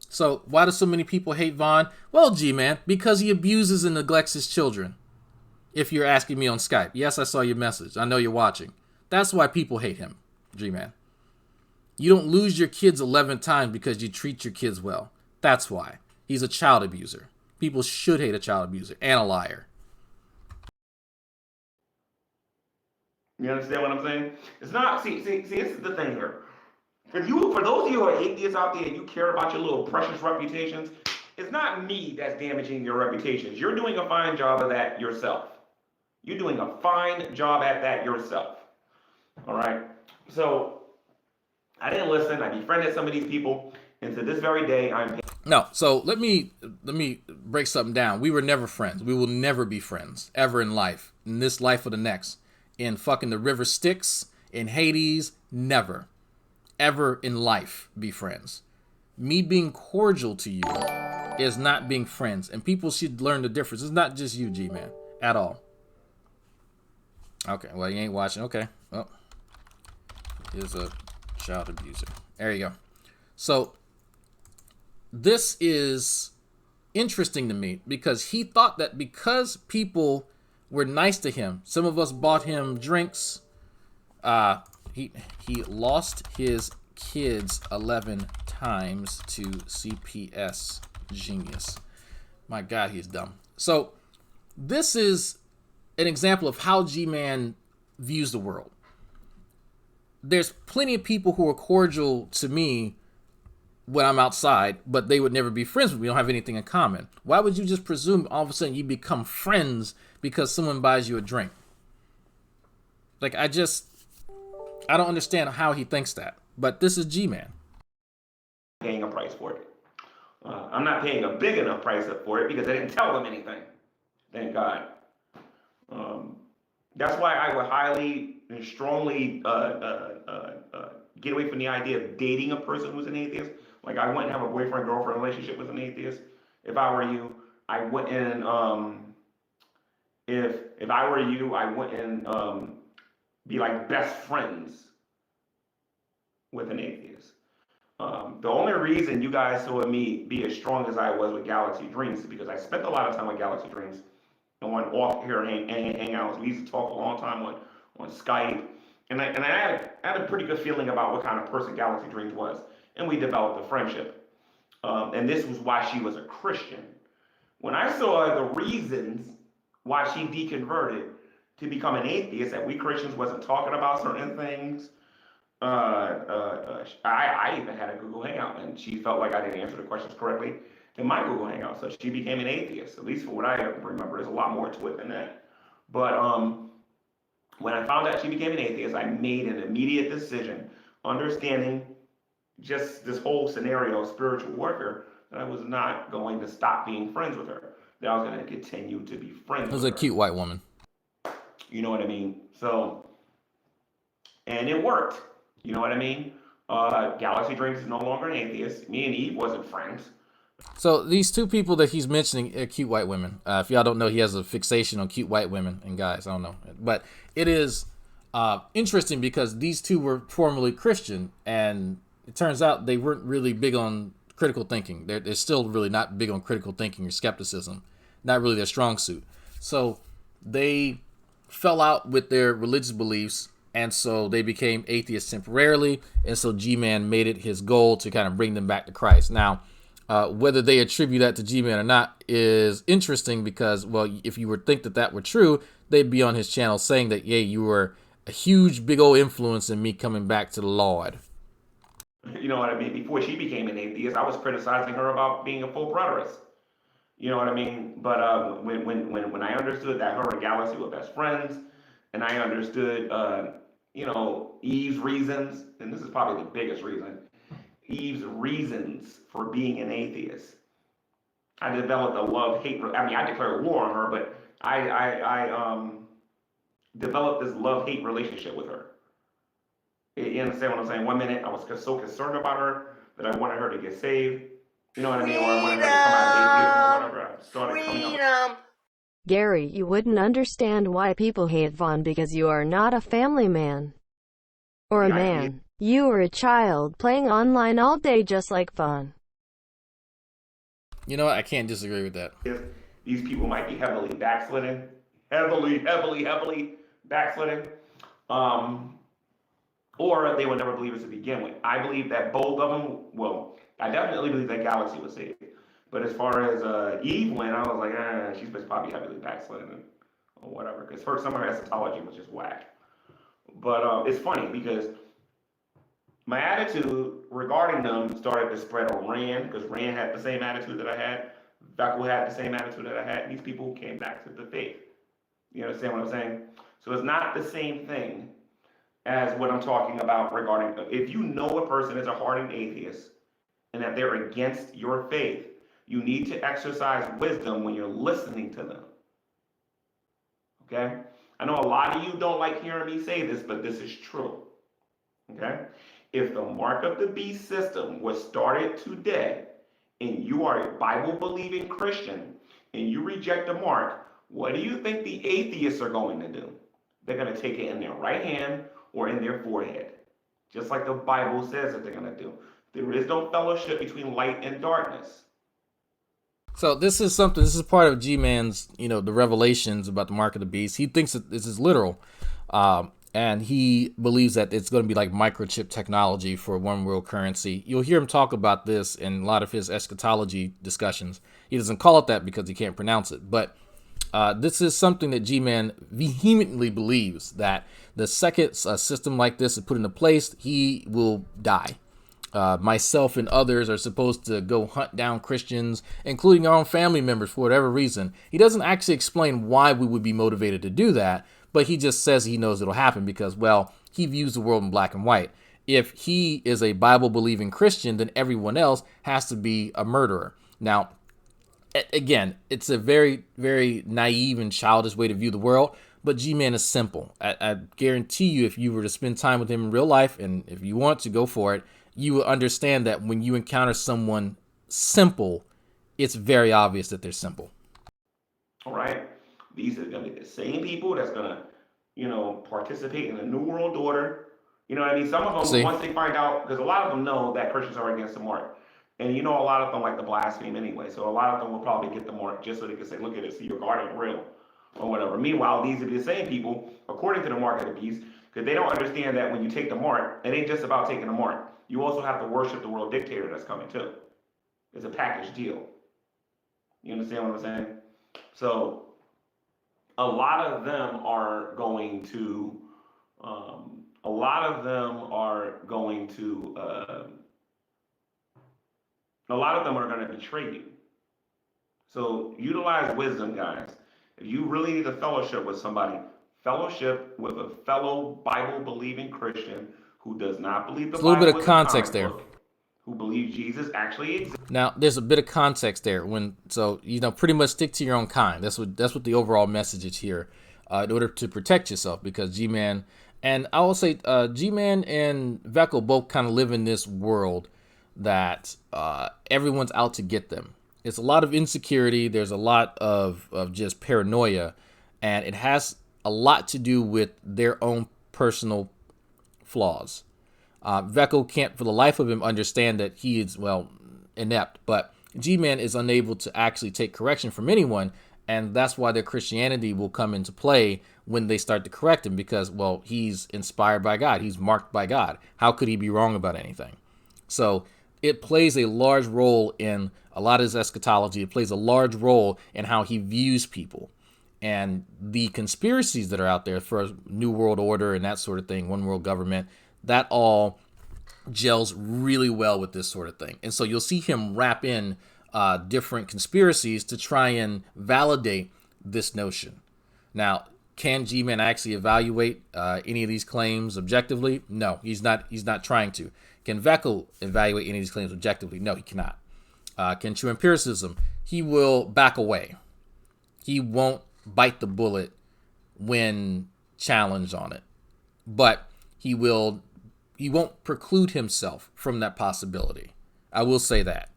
so why do so many people hate Vaughn? Well, G-Man, because he abuses and neglects his children. If you're asking me on Skype. Yes, I saw your message. I know you're watching. That's why people hate him, G-Man. You don't lose your kids 11 times because you treat your kids well. That's why. He's a child abuser. People should hate a child abuser and a liar. You understand what I'm saying? It's not, see, this is the thing here. For those of you who are atheists out there and you care about your little precious reputations, it's not me that's damaging your reputations. You're doing a fine job of that yourself. You're doing a fine job at that yourself. All right? So, I didn't listen. I befriended some of these people, and to this very day, I'm. No, so let me break something down. We were never friends. We will never be friends ever in life, in this life or the next. In fucking the river Styx, in Hades, never, ever in life be friends. Me being cordial to you is not being friends, and people should learn the difference. It's not just you, G-Man, at all. Okay, well, you ain't watching. Okay, well, here's a child abuser. There you go. So this is interesting to me because he thought that because people were nice to him, some of us bought him drinks. He lost his kids 11 times to CPS. Genius. My God, he's dumb. So this is an example of how G-Man views the world. There's plenty of people who are cordial to me when I'm outside, but they would never be friends with me. We don't have anything in common. Why would you just presume all of a sudden you become friends because someone buys you a drink? Like, I don't understand how he thinks that. But this is G-Man. Paying a price for it. I'm not paying a big enough price for it because I didn't tell them anything. Thank God. That's why I would highly and strongly get away from the idea of dating a person who's an atheist. Like, I wouldn't have a boyfriend-girlfriend relationship with an atheist. If I were you, I wouldn't. If I were you, I wouldn't be like best friends with an atheist. The only reason you guys saw me be as strong as I was with Galaxy Dreams is because I spent a lot of time with Galaxy Dreams and went off here hangouts. We used to talk a long time on Skype, and I had a pretty good feeling about what kind of person Galaxy Dreams was, and we developed a friendship. And this was why she was a Christian. When I saw the reasons why she deconverted to become an atheist, that we Christians wasn't talking about certain things, I even had a Google Hangout, and she felt like I didn't answer the questions correctly in my Google Hangout, so she became an atheist. At least for what I remember, there's a lot more to it than that. But when I found out she became an atheist, I made an immediate decision, understanding just this whole scenario of spiritual warfare, that I was not going to stop being friends with her. That I was going to continue to be friends with her. It was a cute white woman. You know what I mean? So, and it worked. You know what I mean? Galaxy Dreams is no longer an atheist. Me and Eve wasn't friends. So these two people that he's mentioning are cute white women. If y'all don't know, he has a fixation on cute white women and guys. I don't know. But it is interesting because these two were formerly Christian, and it turns out they weren't really big on critical thinking. They're still really not big on critical thinking or skepticism. Not really their strong suit. So they fell out with their religious beliefs, and so they became atheists temporarily, and so G-Man made it his goal to kind of bring them back to Christ. Now, whether they attribute that to G-Man or not is interesting because, well, if you would think that that were true, they'd be on his channel saying that, yeah, you were a huge, big old influence in me coming back to the Lord. You know what I mean? Before she became an atheist, I was criticizing her about being a full preterist. You know what I mean? But when I understood that her and Galaxy were best friends, and I understood, Eve's reasons, and this is probably the biggest reason, Eve's reasons for being an atheist. I developed a love-hate. I mean, I declared war on her, but I developed this love-hate relationship with her. You understand what I'm saying? One minute I was so concerned about her that I wanted her to get saved. You know what I mean? Or I wanted her to come out of atheism or whatever. I started coming up. Gary, you wouldn't understand why people hate Vaughn because you are not a family man. Or a man. You are a child playing online all day just like Vaughn. You know what? I can't disagree with that. These people might be heavily backsliding. Heavily backsliding. Or they would never believe it to begin with. I believe that both of them, well, I definitely believe that Galaxy was saved. But as far as Eve went, I was like, she's probably heavily backsliding or whatever. Because some of her eschatology was just whack. But it's funny because my attitude regarding them started to spread on Rand, because Rand had the same attitude that I had. Beckel had the same attitude that I had. These people came back to the faith. You understand what I'm saying? So it's not the same thing as what I'm talking about regarding, if you know a person is a hardened atheist and that they're against your faith, you need to exercise wisdom when you're listening to them. Okay? I know a lot of you don't like hearing me say this, but this is true. Okay? If the mark of the beast system was started today and you are a Bible-believing Christian and you reject the mark, what do you think the atheists are going to do? They're going to take it in their right hand or in their forehead, just like the Bible says that they're going to do. There is no fellowship between light and darkness. So this is part of G-Man's, the revelations about the mark of the beast. He thinks that this is literal. And he believes that it's going to be like microchip technology for one world currency. You'll hear him talk about this in a lot of his eschatology discussions. He doesn't call it that because he can't pronounce it. But this is something that G-Man vehemently believes, that the second a system like this is put into place, he will die. Myself and others are supposed to go hunt down Christians, including our own family members, for whatever reason. He doesn't actually explain why we would be motivated to do that, but he just says he knows it'll happen because, well, he views the world in black and white. If he is a Bible-believing Christian, then everyone else has to be a murderer. Now, again, it's a very, very naive and childish way to view the world, but G-Man is simple. I guarantee you, if you were to spend time with him in real life, and if you want to go for it, you will understand that when you encounter someone simple, it's very obvious that they're simple. All right. These are going to be the same people that's going to, participate in the New World Order. You know what I mean? Some of them, once they find out, because a lot of them know that Christians are against the mark. And a lot of them like to blaspheme anyway. So a lot of them will probably get the mark just so they can say, look at it, see your God ain't real, or whatever. Meanwhile, these are the same people, according to the mark of the beast, because they don't understand that when you take the mark, it ain't just about taking the mark. You also have to worship the world dictator that's coming too. It's a package deal. You understand what I'm saying? So a lot of them are going to betray you. So utilize wisdom, guys. If you really need a fellowship with somebody, fellowship with a fellow Bible-believing Christian who does not believe the Bible. A little bit of context there. Who believes Jesus actually exists. Now, there's a bit of context there. Pretty much stick to your own kind. That's what the overall message is here, in order to protect yourself. Because G-Man, and I will say, G-Man and Veckel both kind of live in this world that everyone's out to get them. It's a lot of insecurity. There's a lot of just paranoia, and it has a lot to do with their own personal flaws. Veckel can't for the life of him understand that he is, inept, but G-Man is unable to actually take correction from anyone, and that's why their Christianity will come into play when they start to correct him, because, he's inspired by God. He's marked by God. How could he be wrong about anything? So it plays a large role in a lot of his eschatology. It plays a large role in how he views people. And the conspiracies that are out there for a New World Order and that sort of thing, one world government, that all gels really well with this sort of thing. And so you'll see him wrap in different conspiracies to try and validate this notion. Now, can G-Man actually evaluate any of these claims objectively? No, he's not. He's not trying to. Can Veckel evaluate any of these claims objectively? No, he cannot. Can True Empiricism? He will back away. He won't bite the bullet when challenged on it, but he won't preclude himself from that possibility. I will say that.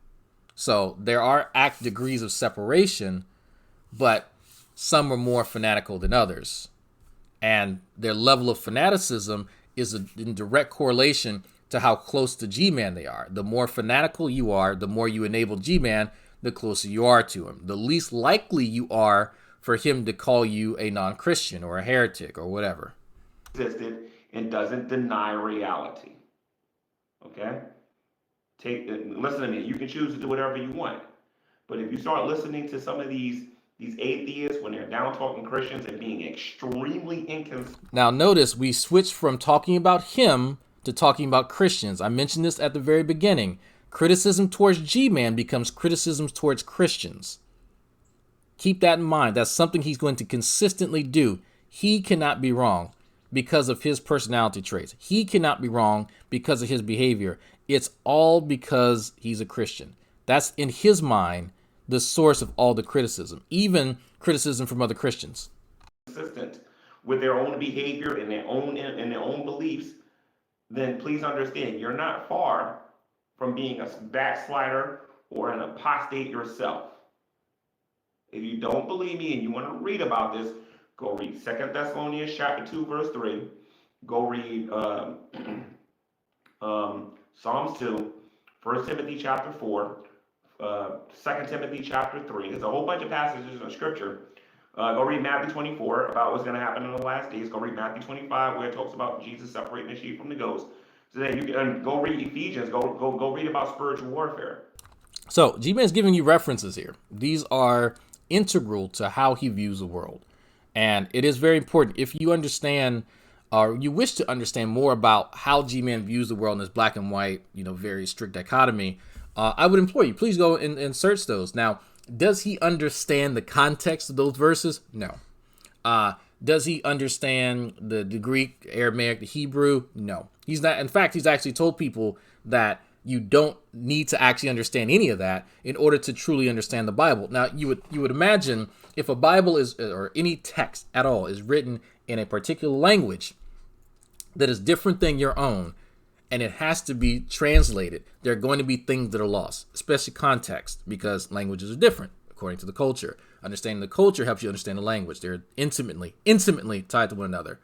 So there are degrees of separation, but some are more fanatical than others. And their level of fanaticism is in direct correlation to how close to G-Man they are. The more fanatical you are, the more you enable G-Man, the closer you are to him. The least likely you are for him to call you a non-Christian or a heretic or whatever. And doesn't deny reality. Okay? Listen to me. You can choose to do whatever you want. But if you start listening to some of these atheists when they're down talking Christians and being extremely inconsistent. Now notice we switched from talking about him to talking about Christians. I mentioned this at the very beginning. Criticism towards G-Man becomes criticism towards Christians. Keep that in mind. That's something he's going to consistently do. He cannot be wrong because of his personality traits. He cannot be wrong because of his behavior. It's all because he's a Christian. That's, in his mind, the source of all the criticism, even criticism from other Christians. Consistent with their own behavior and their own beliefs, then please understand you're not far from being a backslider or an apostate yourself. If you don't believe me and you want to read about this, go read 2 Thessalonians chapter 2, verse 3. Go read Psalms 2, 1 Timothy chapter 4, 2 Timothy chapter 3. There's a whole bunch of passages in scripture. Go read Matthew 24 about what's going to happen in the last days. Go read Matthew 25 where it talks about Jesus separating the sheep from the goats. So then you can go read Ephesians. Go read about spiritual warfare. So G-Man's giving you references here. These are integral to how he views the world. And it is very important. If you understand or you wish to understand more about how G-Man views the world in this black and white, very strict dichotomy, I would implore you, please go and search those. Now, does he understand the context of those verses? No. Does he understand the Greek, Aramaic, the Hebrew? No. He's not. In fact, he's actually told people that you don't need to actually understand any of that in order to truly understand the Bible. Now, you would imagine if a Bible is, or any text at all, is written in a particular language that is different than your own, and it has to be translated, there are going to be things that are lost, especially context, because languages are different according to the culture. Understanding the culture helps you understand the language. They're intimately tied to one another.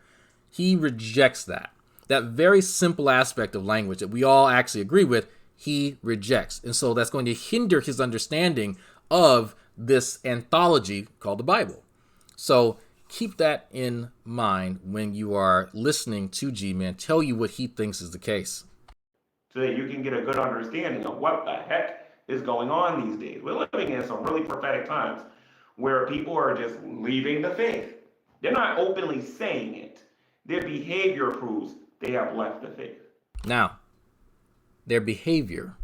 He rejects that. That very simple aspect of language that we all actually agree with, he rejects. And so that's going to hinder his understanding of this anthology called the Bible. So keep that in mind when you are listening to G-Man tell you what he thinks is the case. So that you can get a good understanding of what the heck is going on these days. We're living in some really prophetic times where people are just leaving the faith. They're not openly saying it. Their behavior proves they have left the faith. Now, their behavior.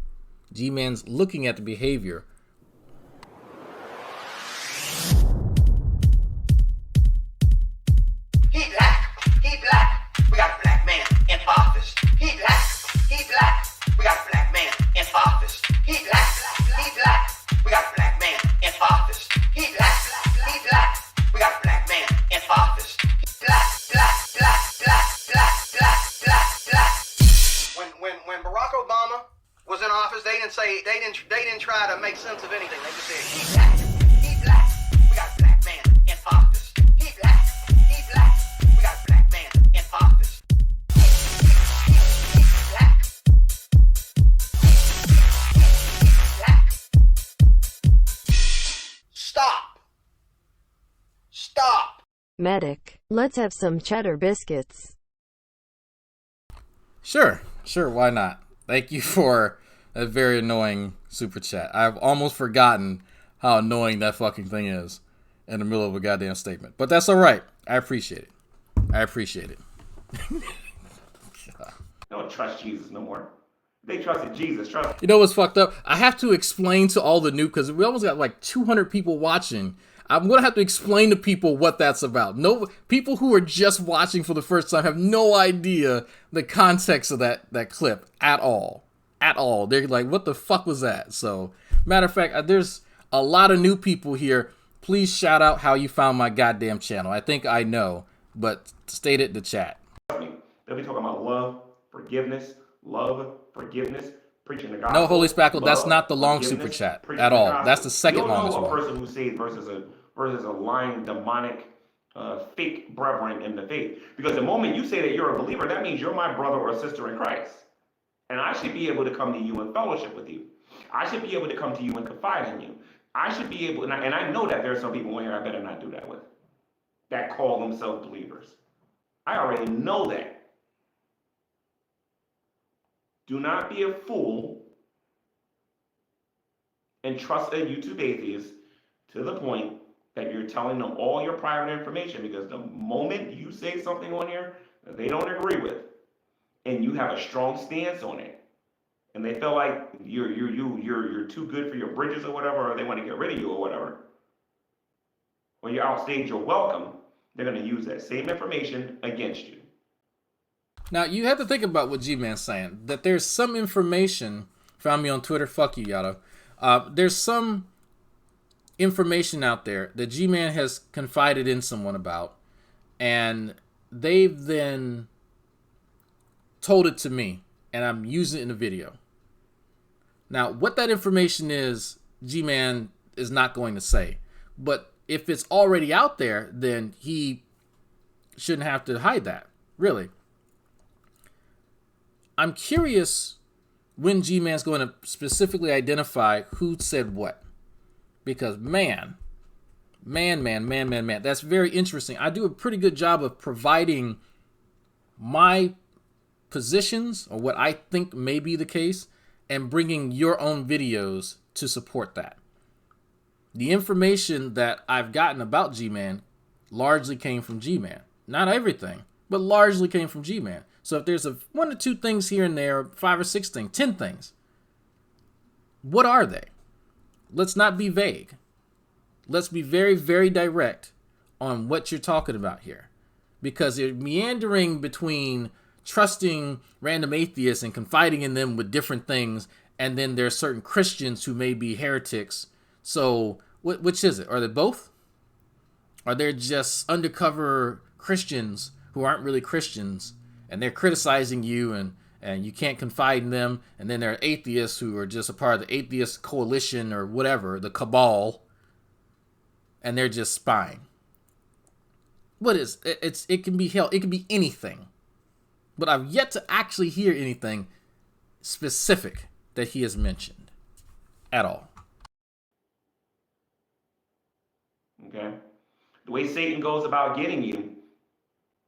G-Man's looking at the behavior. He black, we got a black man in office. He black, we got a black man in office. He black, we got a black man in office. He black, we got a black man in office. Black. When Barack Obama was in office, they didn't try to make sense of anything. They just said he black, we got a black man in office. He black, we got a black man in office. Black. Stop. Medic, let's have some cheddar biscuits. Sure, why not? Thank you for a very annoying super chat. I've almost forgotten how annoying that fucking thing is. in the middle of a goddamn statement. But that's all right. I appreciate it. I appreciate it. They don't trust Jesus no more. They trusted Jesus. Trust. You know what's fucked up? I have to explain to all the new, because we almost got like 200 people watching. I'm going to have to explain to people what that's about. No, people who are just watching for the first time have no idea the context of that clip at all. At all. They're like, what the fuck was that? So, matter of fact, there's a lot of new people here. Please shout out how you found my goddamn channel. I think I know, but state it in the chat. They'll be talking about love, forgiveness, preaching the gospel. No, Holy Spackle, love, that's not the long super chat at all. That's the second longest one. You don't know a person who saves versus a lying, demonic, fake brethren in the faith. Because the moment you say that you're a believer, that means you're my brother or sister in Christ. And I should be able to come to you and fellowship with you. I should be able to come to you and confide in you. I should be able, and I know that there are some people in here I better not do that with, that call themselves believers. I already know that. Do not be a fool and trust a YouTube atheist to the point that you're telling them all your private information, because the moment you say something on here that they don't agree with, and you have a strong stance on it, and they feel like you're too good for your bridges or whatever, or they want to get rid of you or whatever, or you outstage your welcome, they're going to use that same information against you. Now, you have to think about what G-Man's saying, that there's some information, found me on Twitter, fuck you, Yada. There's some information out there that G-Man has confided in someone about, and they've then told it to me, and I'm using it in a video. Now, what that information is, G-Man is not going to say. But if it's already out there, then he shouldn't have to hide that, really. I'm curious when G-Man's going to specifically identify who said what. Because man, that's very interesting. I do a pretty good job of providing my positions, or what I think may be the case, and bringing your own videos to support that. The information that I've gotten about G-Man largely came from G-Man. Not everything, but largely came from G-Man. So if there's one or two things here and there, 5 or 6 things, 10 things, what are they? Let's not be vague. Let's be very, very direct on what you're talking about here. Because you're meandering between trusting random atheists and confiding in them with different things, and then there are certain Christians who may be heretics. So which is it? Are they both? Are there just undercover Christians who aren't really Christians, and they're criticizing you, and you can't confide in them, and then there are atheists who are just a part of the atheist coalition or whatever, the cabal, and they're just spying? What is it? It can be hell. It can be anything. But I've yet to actually hear anything specific that he has mentioned at all. Okay? The way Satan goes about getting you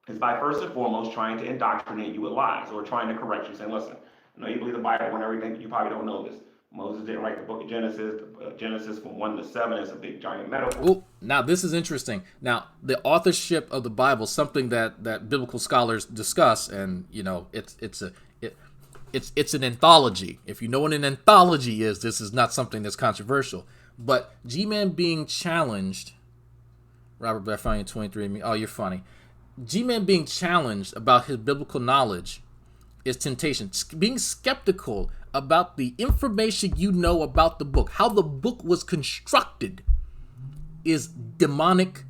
is by first and foremost trying to indoctrinate you with lies, or trying to correct you, saying, listen, I know you believe the Bible and everything, but you probably don't know this. Moses didn't write the book of Genesis. Genesis from 1 to 7 is a big giant metaphor. Oh, now this is interesting. Now, the authorship of the Bible, something that biblical scholars discuss, and you know, it's an anthology. If you know what an anthology is, this is not something that's controversial. But G-Man being challenged, Robert Baffian 23, oh, you're funny. G-Man being challenged about his biblical knowledge is temptation. Being skeptical about the information you know about the book, how the book was constructed, is demonic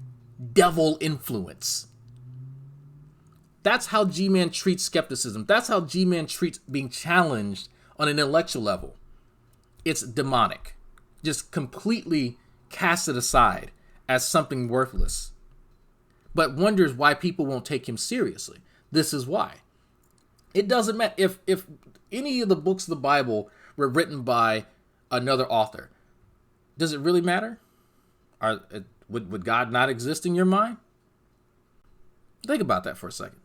devil influence. That's how G-Man treats skepticism. That's how G-Man treats being challenged on an intellectual level. It's demonic. Just completely cast it aside as something worthless. But wonders why people won't take him seriously. This is why. It doesn't matter if any of the books of the Bible were written by another author. Does it really matter? Would God not exist in your mind? Think about that for a second.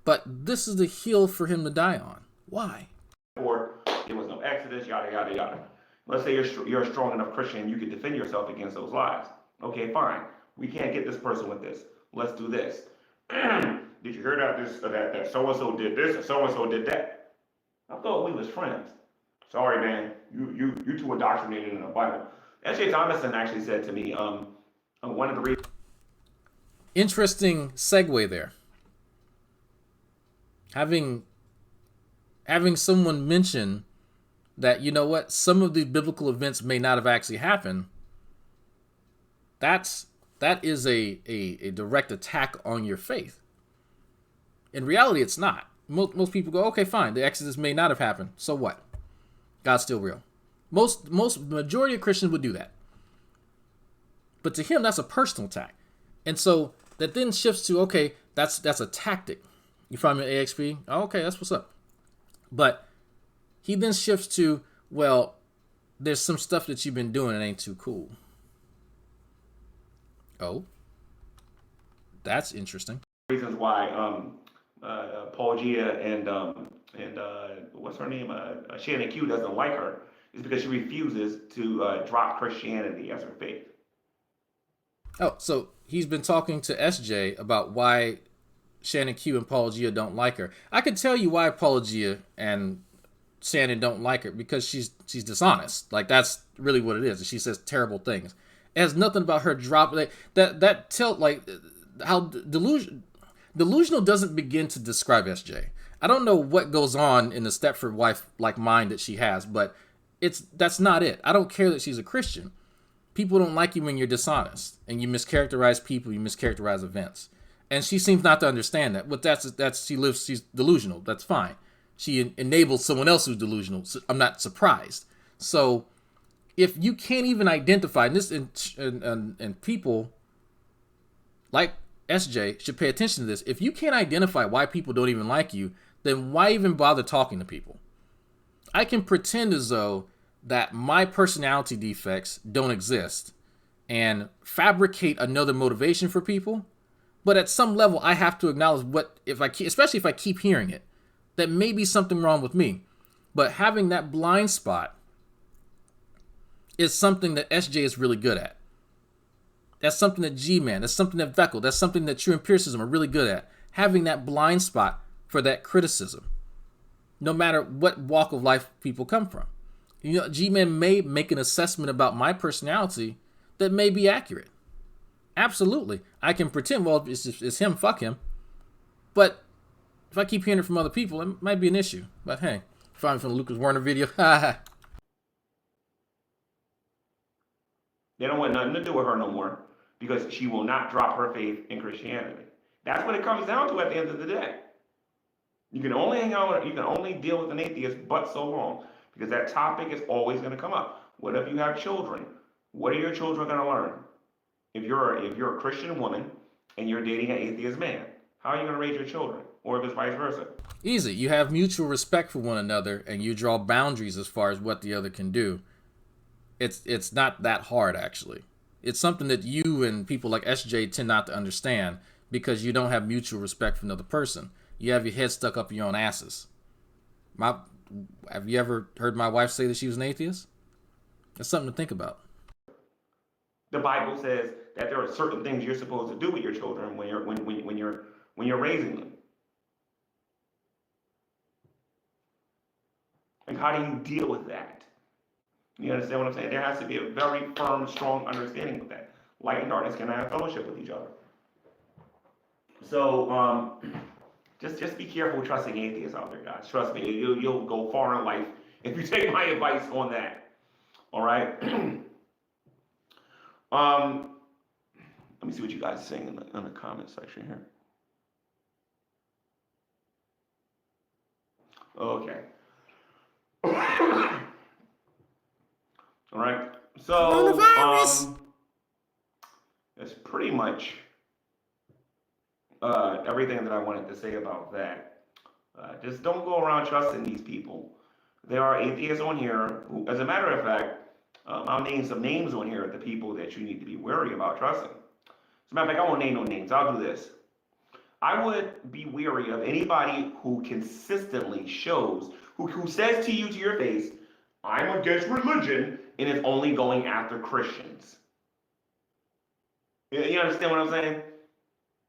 But this is the hill for him to die on. Why? Or there was no Exodus, yada, yada, yada. Let's say you're a strong enough Christian, you can defend yourself against those lies. Okay, fine. We can't get this person with this. Let's do this. Did you hear that so and so did this and so and so did that? I thought we was friends. Sorry, man. You too indoctrinated in the Bible. S.J. Thomason actually said to me, one of the reasons. Interesting segue there. Having someone mention that, you know what, some of the biblical events may not have actually happened. That is a direct attack on your faith. In reality, it's not. Most people go, okay, fine, the Exodus may not have happened. So what? God's still real. Majority of Christians would do that. But to him, that's a personal attack. And so that then shifts to, okay, that's a tactic. You find me at AXP? Oh, okay, that's what's up. But he then shifts to, well, there's some stuff that you've been doing that ain't too cool. Oh, that's interesting. Reasons why Paul Gia and what's her name, Shannon Q doesn't like her is because she refuses to drop Christianity as her faith. Oh, so he's been talking to SJ about why Shannon Q and Paul Gia don't like her. I can tell you why Paul Gia and Shannon don't like her, because she's dishonest. Like, that's really what it is. She says terrible things. It has nothing about her drop. That tell, like, how delusional doesn't begin to describe SJ. I don't know what goes on in the Stepford wife like mind that she has, but that's not it. I don't care that she's a Christian. People don't like you when you're dishonest and you mischaracterize people, you mischaracterize events. And she seems not to understand that. But she's delusional. That's fine. She enables someone else who's delusional. So I'm not surprised. So if you can't even identify, and people like SJ should pay attention to this. If you can't identify why people don't even like you, then why even bother talking to people? I can pretend as though that my personality defects don't exist and fabricate another motivation for people. But at some level, I have to acknowledge especially if I keep hearing it, that may be something wrong with me. But having that blind spot is something that SJ is really good at. That's something that G-Man, that's something that Veckel, that's something that True Empiricism are really good at. Having that blind spot for that criticism, no matter what walk of life people come from. You know, G-Man may make an assessment about my personality that may be accurate. Absolutely. I can pretend, well, it's him, fuck him. But if I keep hearing it from other people, it might be an issue. But hey, finally from the Lucas Werner video. They don't want nothing to do with her no more because she will not drop her faith in Christianity. That's what it comes down to at the end of the day. You can only hang out, you can only deal with an atheist but so long, because that topic is always going to come up. What if you have children? What are your children going to learn? If you're a Christian woman and you're dating an atheist man, how are you going to raise your children? Or if it's vice versa? Easy. You have mutual respect for one another and you draw boundaries as far as what the other can do. It's not that hard, actually. It's something that you and people like SJ tend not to understand because you don't have mutual respect for another person. You have your head stuck up your own asses. Have you ever heard my wife say that she was an atheist? That's something to think about. The Bible says that there are certain things you're supposed to do with your children when you're raising them. And how do you deal with that? You understand what I'm saying? There has to be a very firm, strong understanding of that. Light and darkness cannot have fellowship with each other. So just be careful trusting atheists out there, guys. Trust me, you'll go far in life if you take my advice on that. All right. Let me see what you guys are saying in the comment section here. Okay. All right. So that's pretty much everything that I wanted to say about that. Just don't go around trusting these people. There are atheists on here who, as a matter of fact, I'll name some names on here of the people that you need to be wary about trusting. As a matter of fact, I won't name no names. I'll do this. I would be wary of anybody who consistently shows, who says to you to your face, I'm against religion, and is only going after Christians. You understand what I'm saying?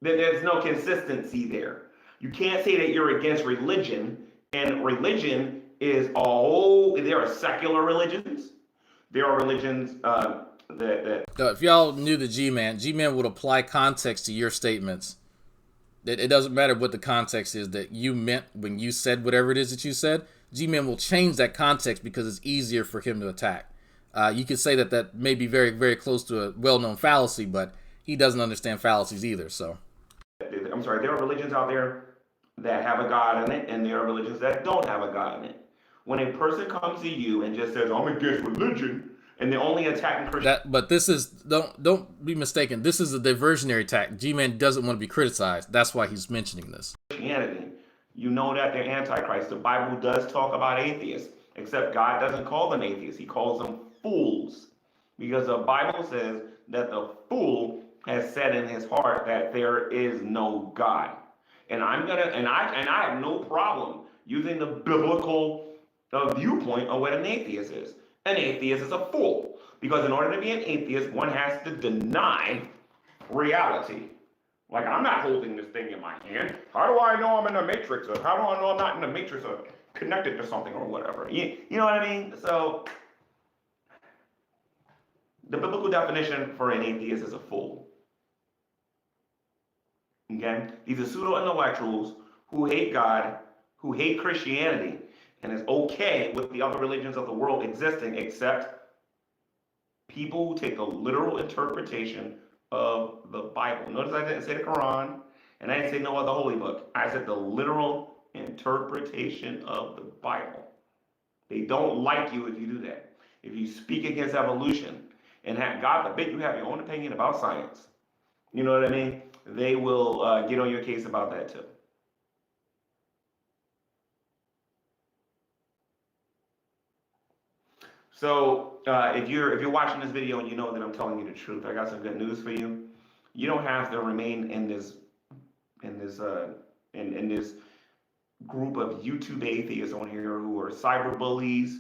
There's no consistency there. You can't say that you're against religion, and religion is all. There are secular religions. There are religions that If y'all knew the G-Man would apply context to your statements. It doesn't matter what the context is that you meant when you said whatever it is that you said. G-Man will change that context because it's easier for him to attack. You could say that may be very, very close to a well-known fallacy, but he doesn't understand fallacies either. So, I'm sorry, there are religions out there that have a God in it, and there are religions that don't have a God in it. When a person comes to you and just says, "I'm against religion," and they're only attacking Christianity. but this is don't be mistaken. This is a diversionary attack. G-Man doesn't want to be criticized. That's why he's mentioning this. You know that they're antichrist. The Bible does talk about atheists, except God doesn't call them atheists. He calls them fools, because the Bible says that the fool has said in his heart that there is no God. And I have no problem using the biblical viewpoint of what an atheist is. An atheist is a fool, because in order to be an atheist, one has to deny reality. Like, I'm not holding this thing in my hand. How do I know I'm in the matrix? Or how do I know I'm not in the matrix or connected to something or whatever? You know what I mean? So, the biblical definition for an atheist is a fool. Okay? These are pseudo-intellectuals who hate God, who hate Christianity, and is okay with the other religions of the world existing, except people who take a literal interpretation of the Bible. Notice I didn't say the Quran, and I didn't say no other holy book. I said the literal interpretation of the Bible. They don't like you if you do that. If you speak against evolution, and God forbid you have your own opinion about science, you know what I mean? They will get on your case about that too. So if you're watching this video and you know that I'm telling you the truth, I got some good news for you. You don't have to remain in this group of YouTube atheists on here who are cyber bullies,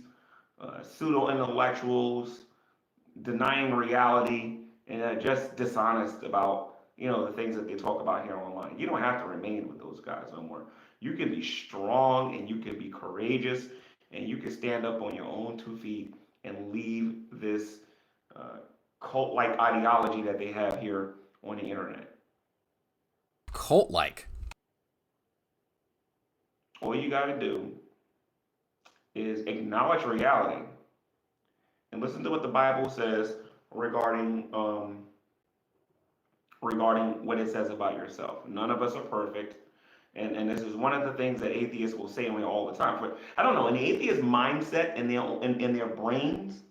pseudo intellectuals, denying reality, and just dishonest about the things that they talk about here online. You don't have to remain with those guys no more. You can be strong, and you can be courageous, and you can stand up on your own 2 feet and leave this cult-like ideology that they have here on the internet. Cult-like? All you got to do is acknowledge reality and listen to what the Bible says regarding what it says about yourself. None of us are perfect. And this is one of the things that atheists will say to me all the time. But I don't know, an atheist mindset in their brains,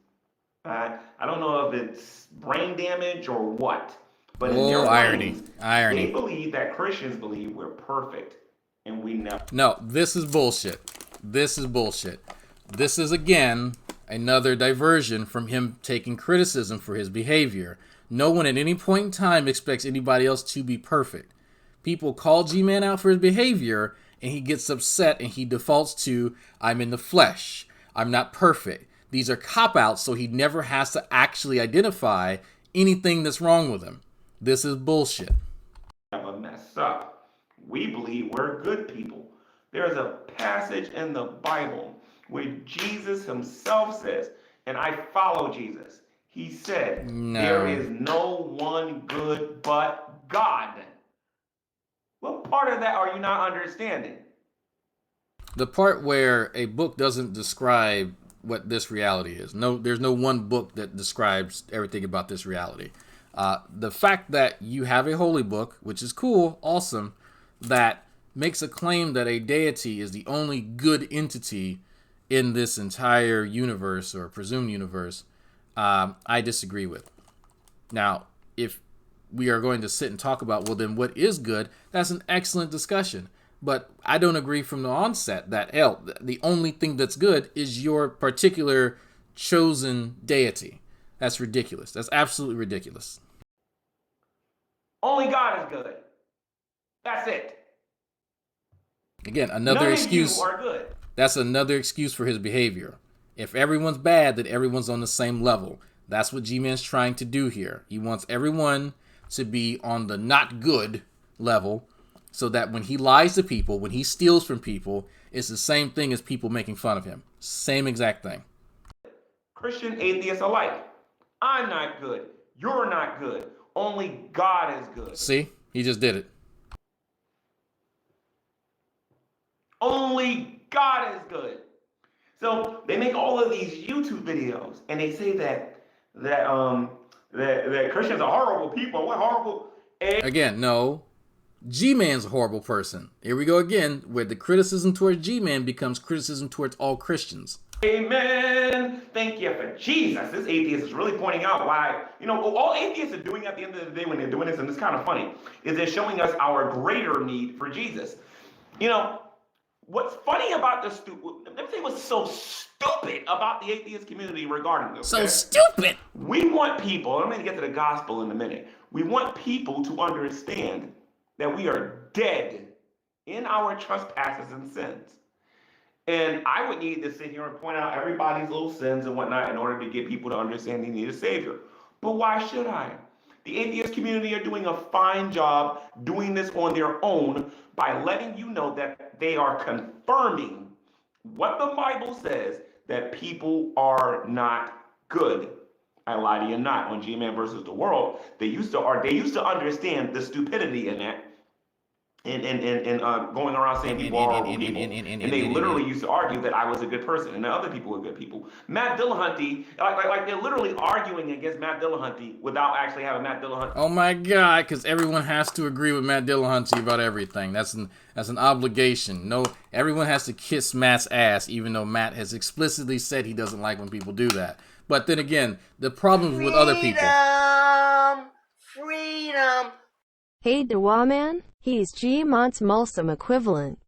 I don't know if it's brain damage or what, but in their brains, irony. They believe that Christians believe we're perfect, and we never. No, this is bullshit. This is bullshit. This is, again, another diversion from him taking criticism for his behavior. No one at any point in time expects anybody else to be perfect. People call G-Man out for his behavior, and he gets upset, and he defaults to, I'm in the flesh. I'm not perfect. These are cop-outs, so he never has to actually identify anything that's wrong with him. This is bullshit. Never mess up. We believe we're good people. There's a passage in the Bible where Jesus himself says, and I follow Jesus. He said, There is no one good but God. What part of that are you not understanding? The part where a book doesn't describe what this reality is. No, there's no one book that describes everything about this reality. The fact that you have a holy book, which is cool, awesome, that makes a claim that a deity is the only good entity in this entire universe or presumed universe, I disagree with. Now, if we are going to sit and talk about, well, then what is good, that's an excellent discussion. But I don't agree from the onset that, hell, the only thing that's good is your particular chosen deity. That's ridiculous. That's absolutely ridiculous. Only God is good. That's it. Again, another excuse. None of you are good. That's another excuse for his behavior. If everyone's bad, then everyone's on the same level. That's what G-Man's trying to do here. He wants everyone to be on the not good level, so that when he lies to people, when he steals from people, it's the same thing as people making fun of him. Same exact thing. Christian, atheists alike. I'm not good. You're not good. Only God is good. See? He just did it. Only God is good. So they make all of these YouTube videos and they say that Christians are horrible people. What horrible? Again, no. G-Man's a horrible person. Here we go again, where the criticism towards G-Man becomes criticism towards all Christians. Amen. Thank you for Jesus. This atheist is really pointing out why, all atheists are doing at the end of the day when they're doing this, and it's kind of funny, is they're showing us our greater need for Jesus. What's funny about this, let me tell you what's so stupid about the atheist community regarding this. So stupid. We want people, I'm going to get to the gospel in a minute. We want people to understand that we are dead in our trespasses and sins. And I would need to sit here and point out everybody's little sins and whatnot in order to get people to understand they need a savior. But why should I? The atheist community are doing a fine job doing this on their own by letting you know that they are confirming what the Bible says, that people are not good. I lie to you not. On G-Man versus the World, they used to understand the stupidity in that. And going around saying people are horrible people. And they literally used to argue that I was a good person and the other people were good people. Matt Dillahunty, like they're literally arguing against Matt Dillahunty without actually having Matt Dillahunty. Oh my God, because everyone has to agree with Matt Dillahunty about everything. That's an obligation. No, everyone has to kiss Matt's ass, even though Matt has explicitly said he doesn't like when people do that. But then again, the problems with other people. Freedom. Hey Dawa man, he's G-Mont's Mulsum equivalent.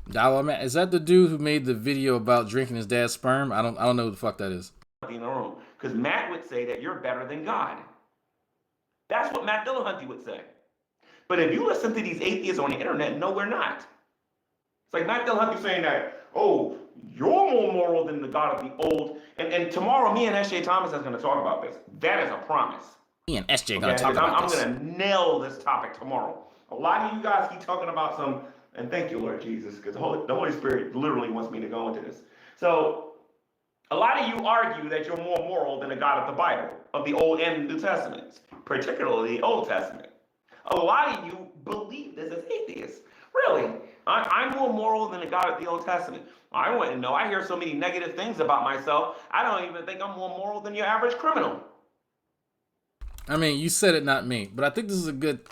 Dawa man, is that the dude who made the video about drinking his dad's sperm? I don't know who the fuck that is. In the room, because Matt would say that you're better than God. That's what Matt Dillahunty would say. But if you listen to these atheists on the internet, no, we're not. It's like Matt Dillahunty saying that, oh, you're more moral than the God of the old. And tomorrow, me and S.J. Thomas is going to talk about this. That is a promise. Me and SJ gonna talk about this. I'm gonna nail this topic tomorrow. A lot of you guys keep talking about some, and thank you, Lord Jesus, because the Holy Spirit literally wants me to go into this. So, a lot of you argue that you're more moral than the God of the Bible, of the Old and New Testaments, particularly the Old Testament. A lot of you believe this as atheists. Really, I'm more moral than the God of the Old Testament. I wouldn't know. I hear so many negative things about myself. I don't even think I'm more moral than your average criminal. I mean, you said it, not me. But I think this is a good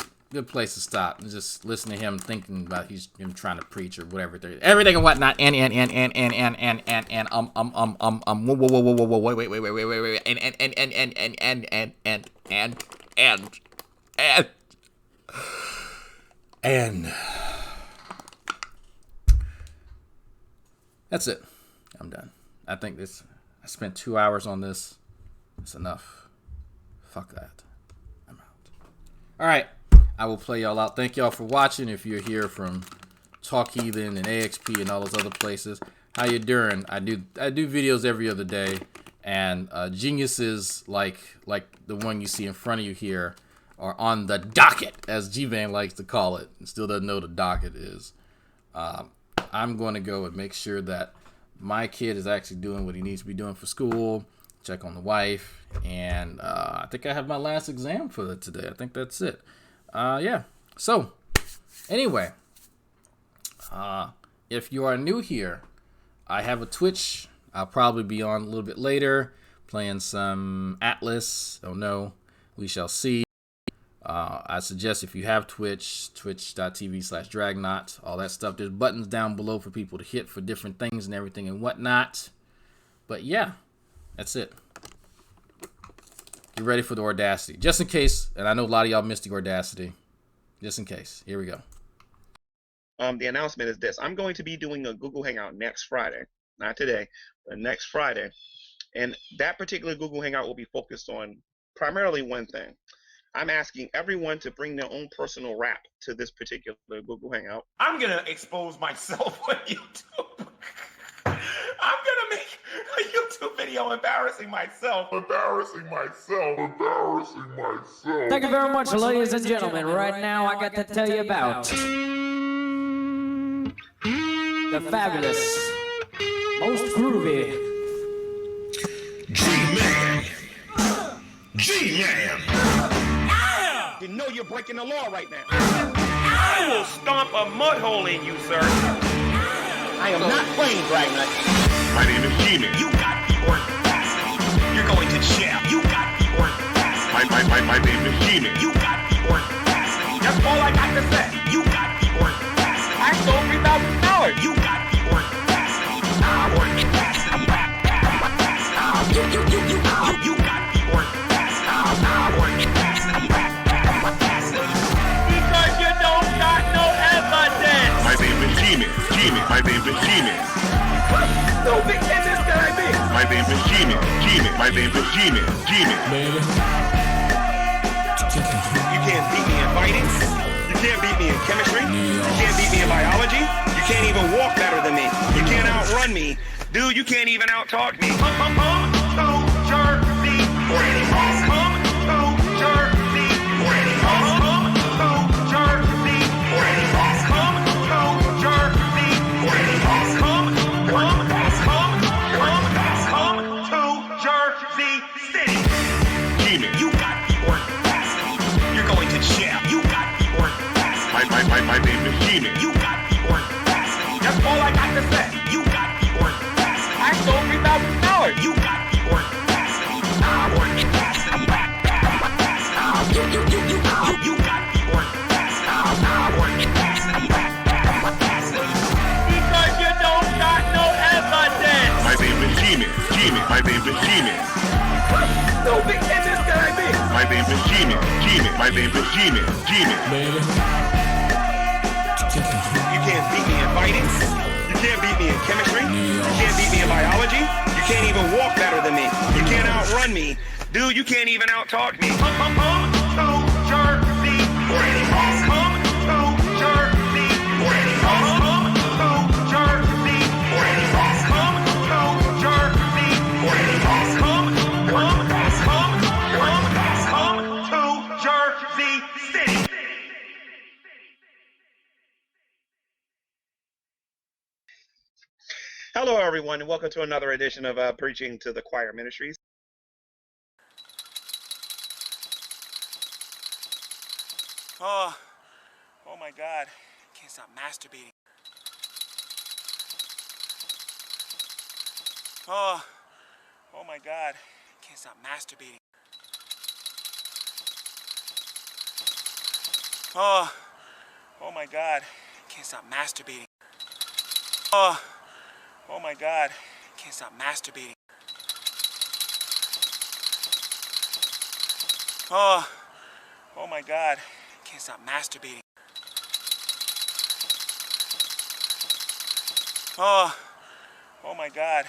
place to stop and just listen to him thinking about him trying to preach or whatever. Everything and whatnot. And wait. And that's it. I'm done. I think I spent 2 hours on this. It's enough. Fuck that. I'm out. All right. I will play y'all out. Thank y'all for watching. If you're here from Talk Heathen and AXP and all those other places, how you doing? I do videos every other day, and geniuses like the one you see in front of you here are on the docket, as G-Man likes to call it. And still doesn't know what the docket is. I'm going to go and make sure that my kid is actually doing what he needs to be doing for school. Check on the wife, and I think I have my last exam for today. I think that's it. Yeah. So, anyway, if you are new here, I have a Twitch. I'll probably be on a little bit later, playing some Atlas. Oh no, we shall see. I suggest if you have Twitch, twitch.tv/Dragnot, all that stuff. There's buttons down below for people to hit for different things and everything and whatnot. But yeah. That's it. Get ready for the Audacity. Just in case, and I know a lot of y'all missed the Audacity. Just in case. Here we go. The announcement is this. I'm going to be doing a Google Hangout next Friday. Not today, but next Friday. And that particular Google Hangout will be focused on primarily one thing. I'm asking everyone to bring their own personal rap to this particular Google Hangout. I'm going to expose myself on YouTube. I'm going to make A YouTube video embarrassing myself. Thank you very much, ladies and gentlemen. Right now, I got to tell you about the fabulous, most groovy G-Man. G-Man. You know you're breaking the law right now. I will stomp a mud hole in you, sir. I am not playing, Dragnet. My name is G-Man. You got the audacity. You're going to jail. You got the audacity. My name is G-Man. You got the audacity. That's all I got to say. You got the audacity. I stole $3,000. You got the audacity. Audacity. You got the audacity. Because you don't got no evidence. My name is G-Man. G-Man. My name is G-Man. Stupid in this that I be. My name is G-Man. G-Man. My name is G-Man. G-Man. You can't beat me in fighting. You can't beat me in chemistry. You can't beat me in biology. You can't even walk better than me. You can't outrun me. Dude, you can't even out-talk me. Come to Jersey. Come to Jersey. Come to Jersey. Come to Jersey. Come to Jersey City. G-Man. You got the audacity. You're going to jail. You got the audacity. My name is G-Man. You got the audacity. That's all I got to say. You got the audacity. I stole $3,000. You got the audacity. Audacity. You got the audacity. Because you don't got no evidence. My name is G-Man. G-Man. My name is G-Man. Stupid in this that I be. My name is G-Man. G-Man. My name is G-Man. G-Man. You can't beat me in fighting. You can't beat me in chemistry. You can't beat me in biology. You can't even walk better than me. You can't outrun me. Dude, you can't even out-talk me. Come to Jersey. Come to Jersey. Come to Jersey. Come to Jersey. Come to Jersey City. Hello, everyone, and welcome to another edition of Preaching to the Choir Ministries. Oh my God. Can't stop masturbating. Oh my God. Can't stop masturbating. Oh my God. Can't stop masturbating. Oh my God. Can't stop masturbating. Oh my God. Can't stop masturbating. Oh my God.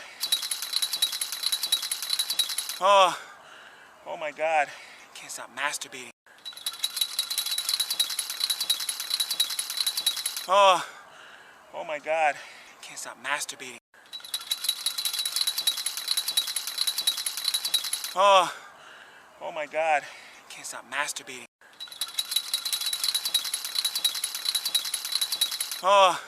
Oh my God. Can't stop masturbating. Oh my God. Can't stop masturbating. Oh my God. Can't stop masturbating. Oh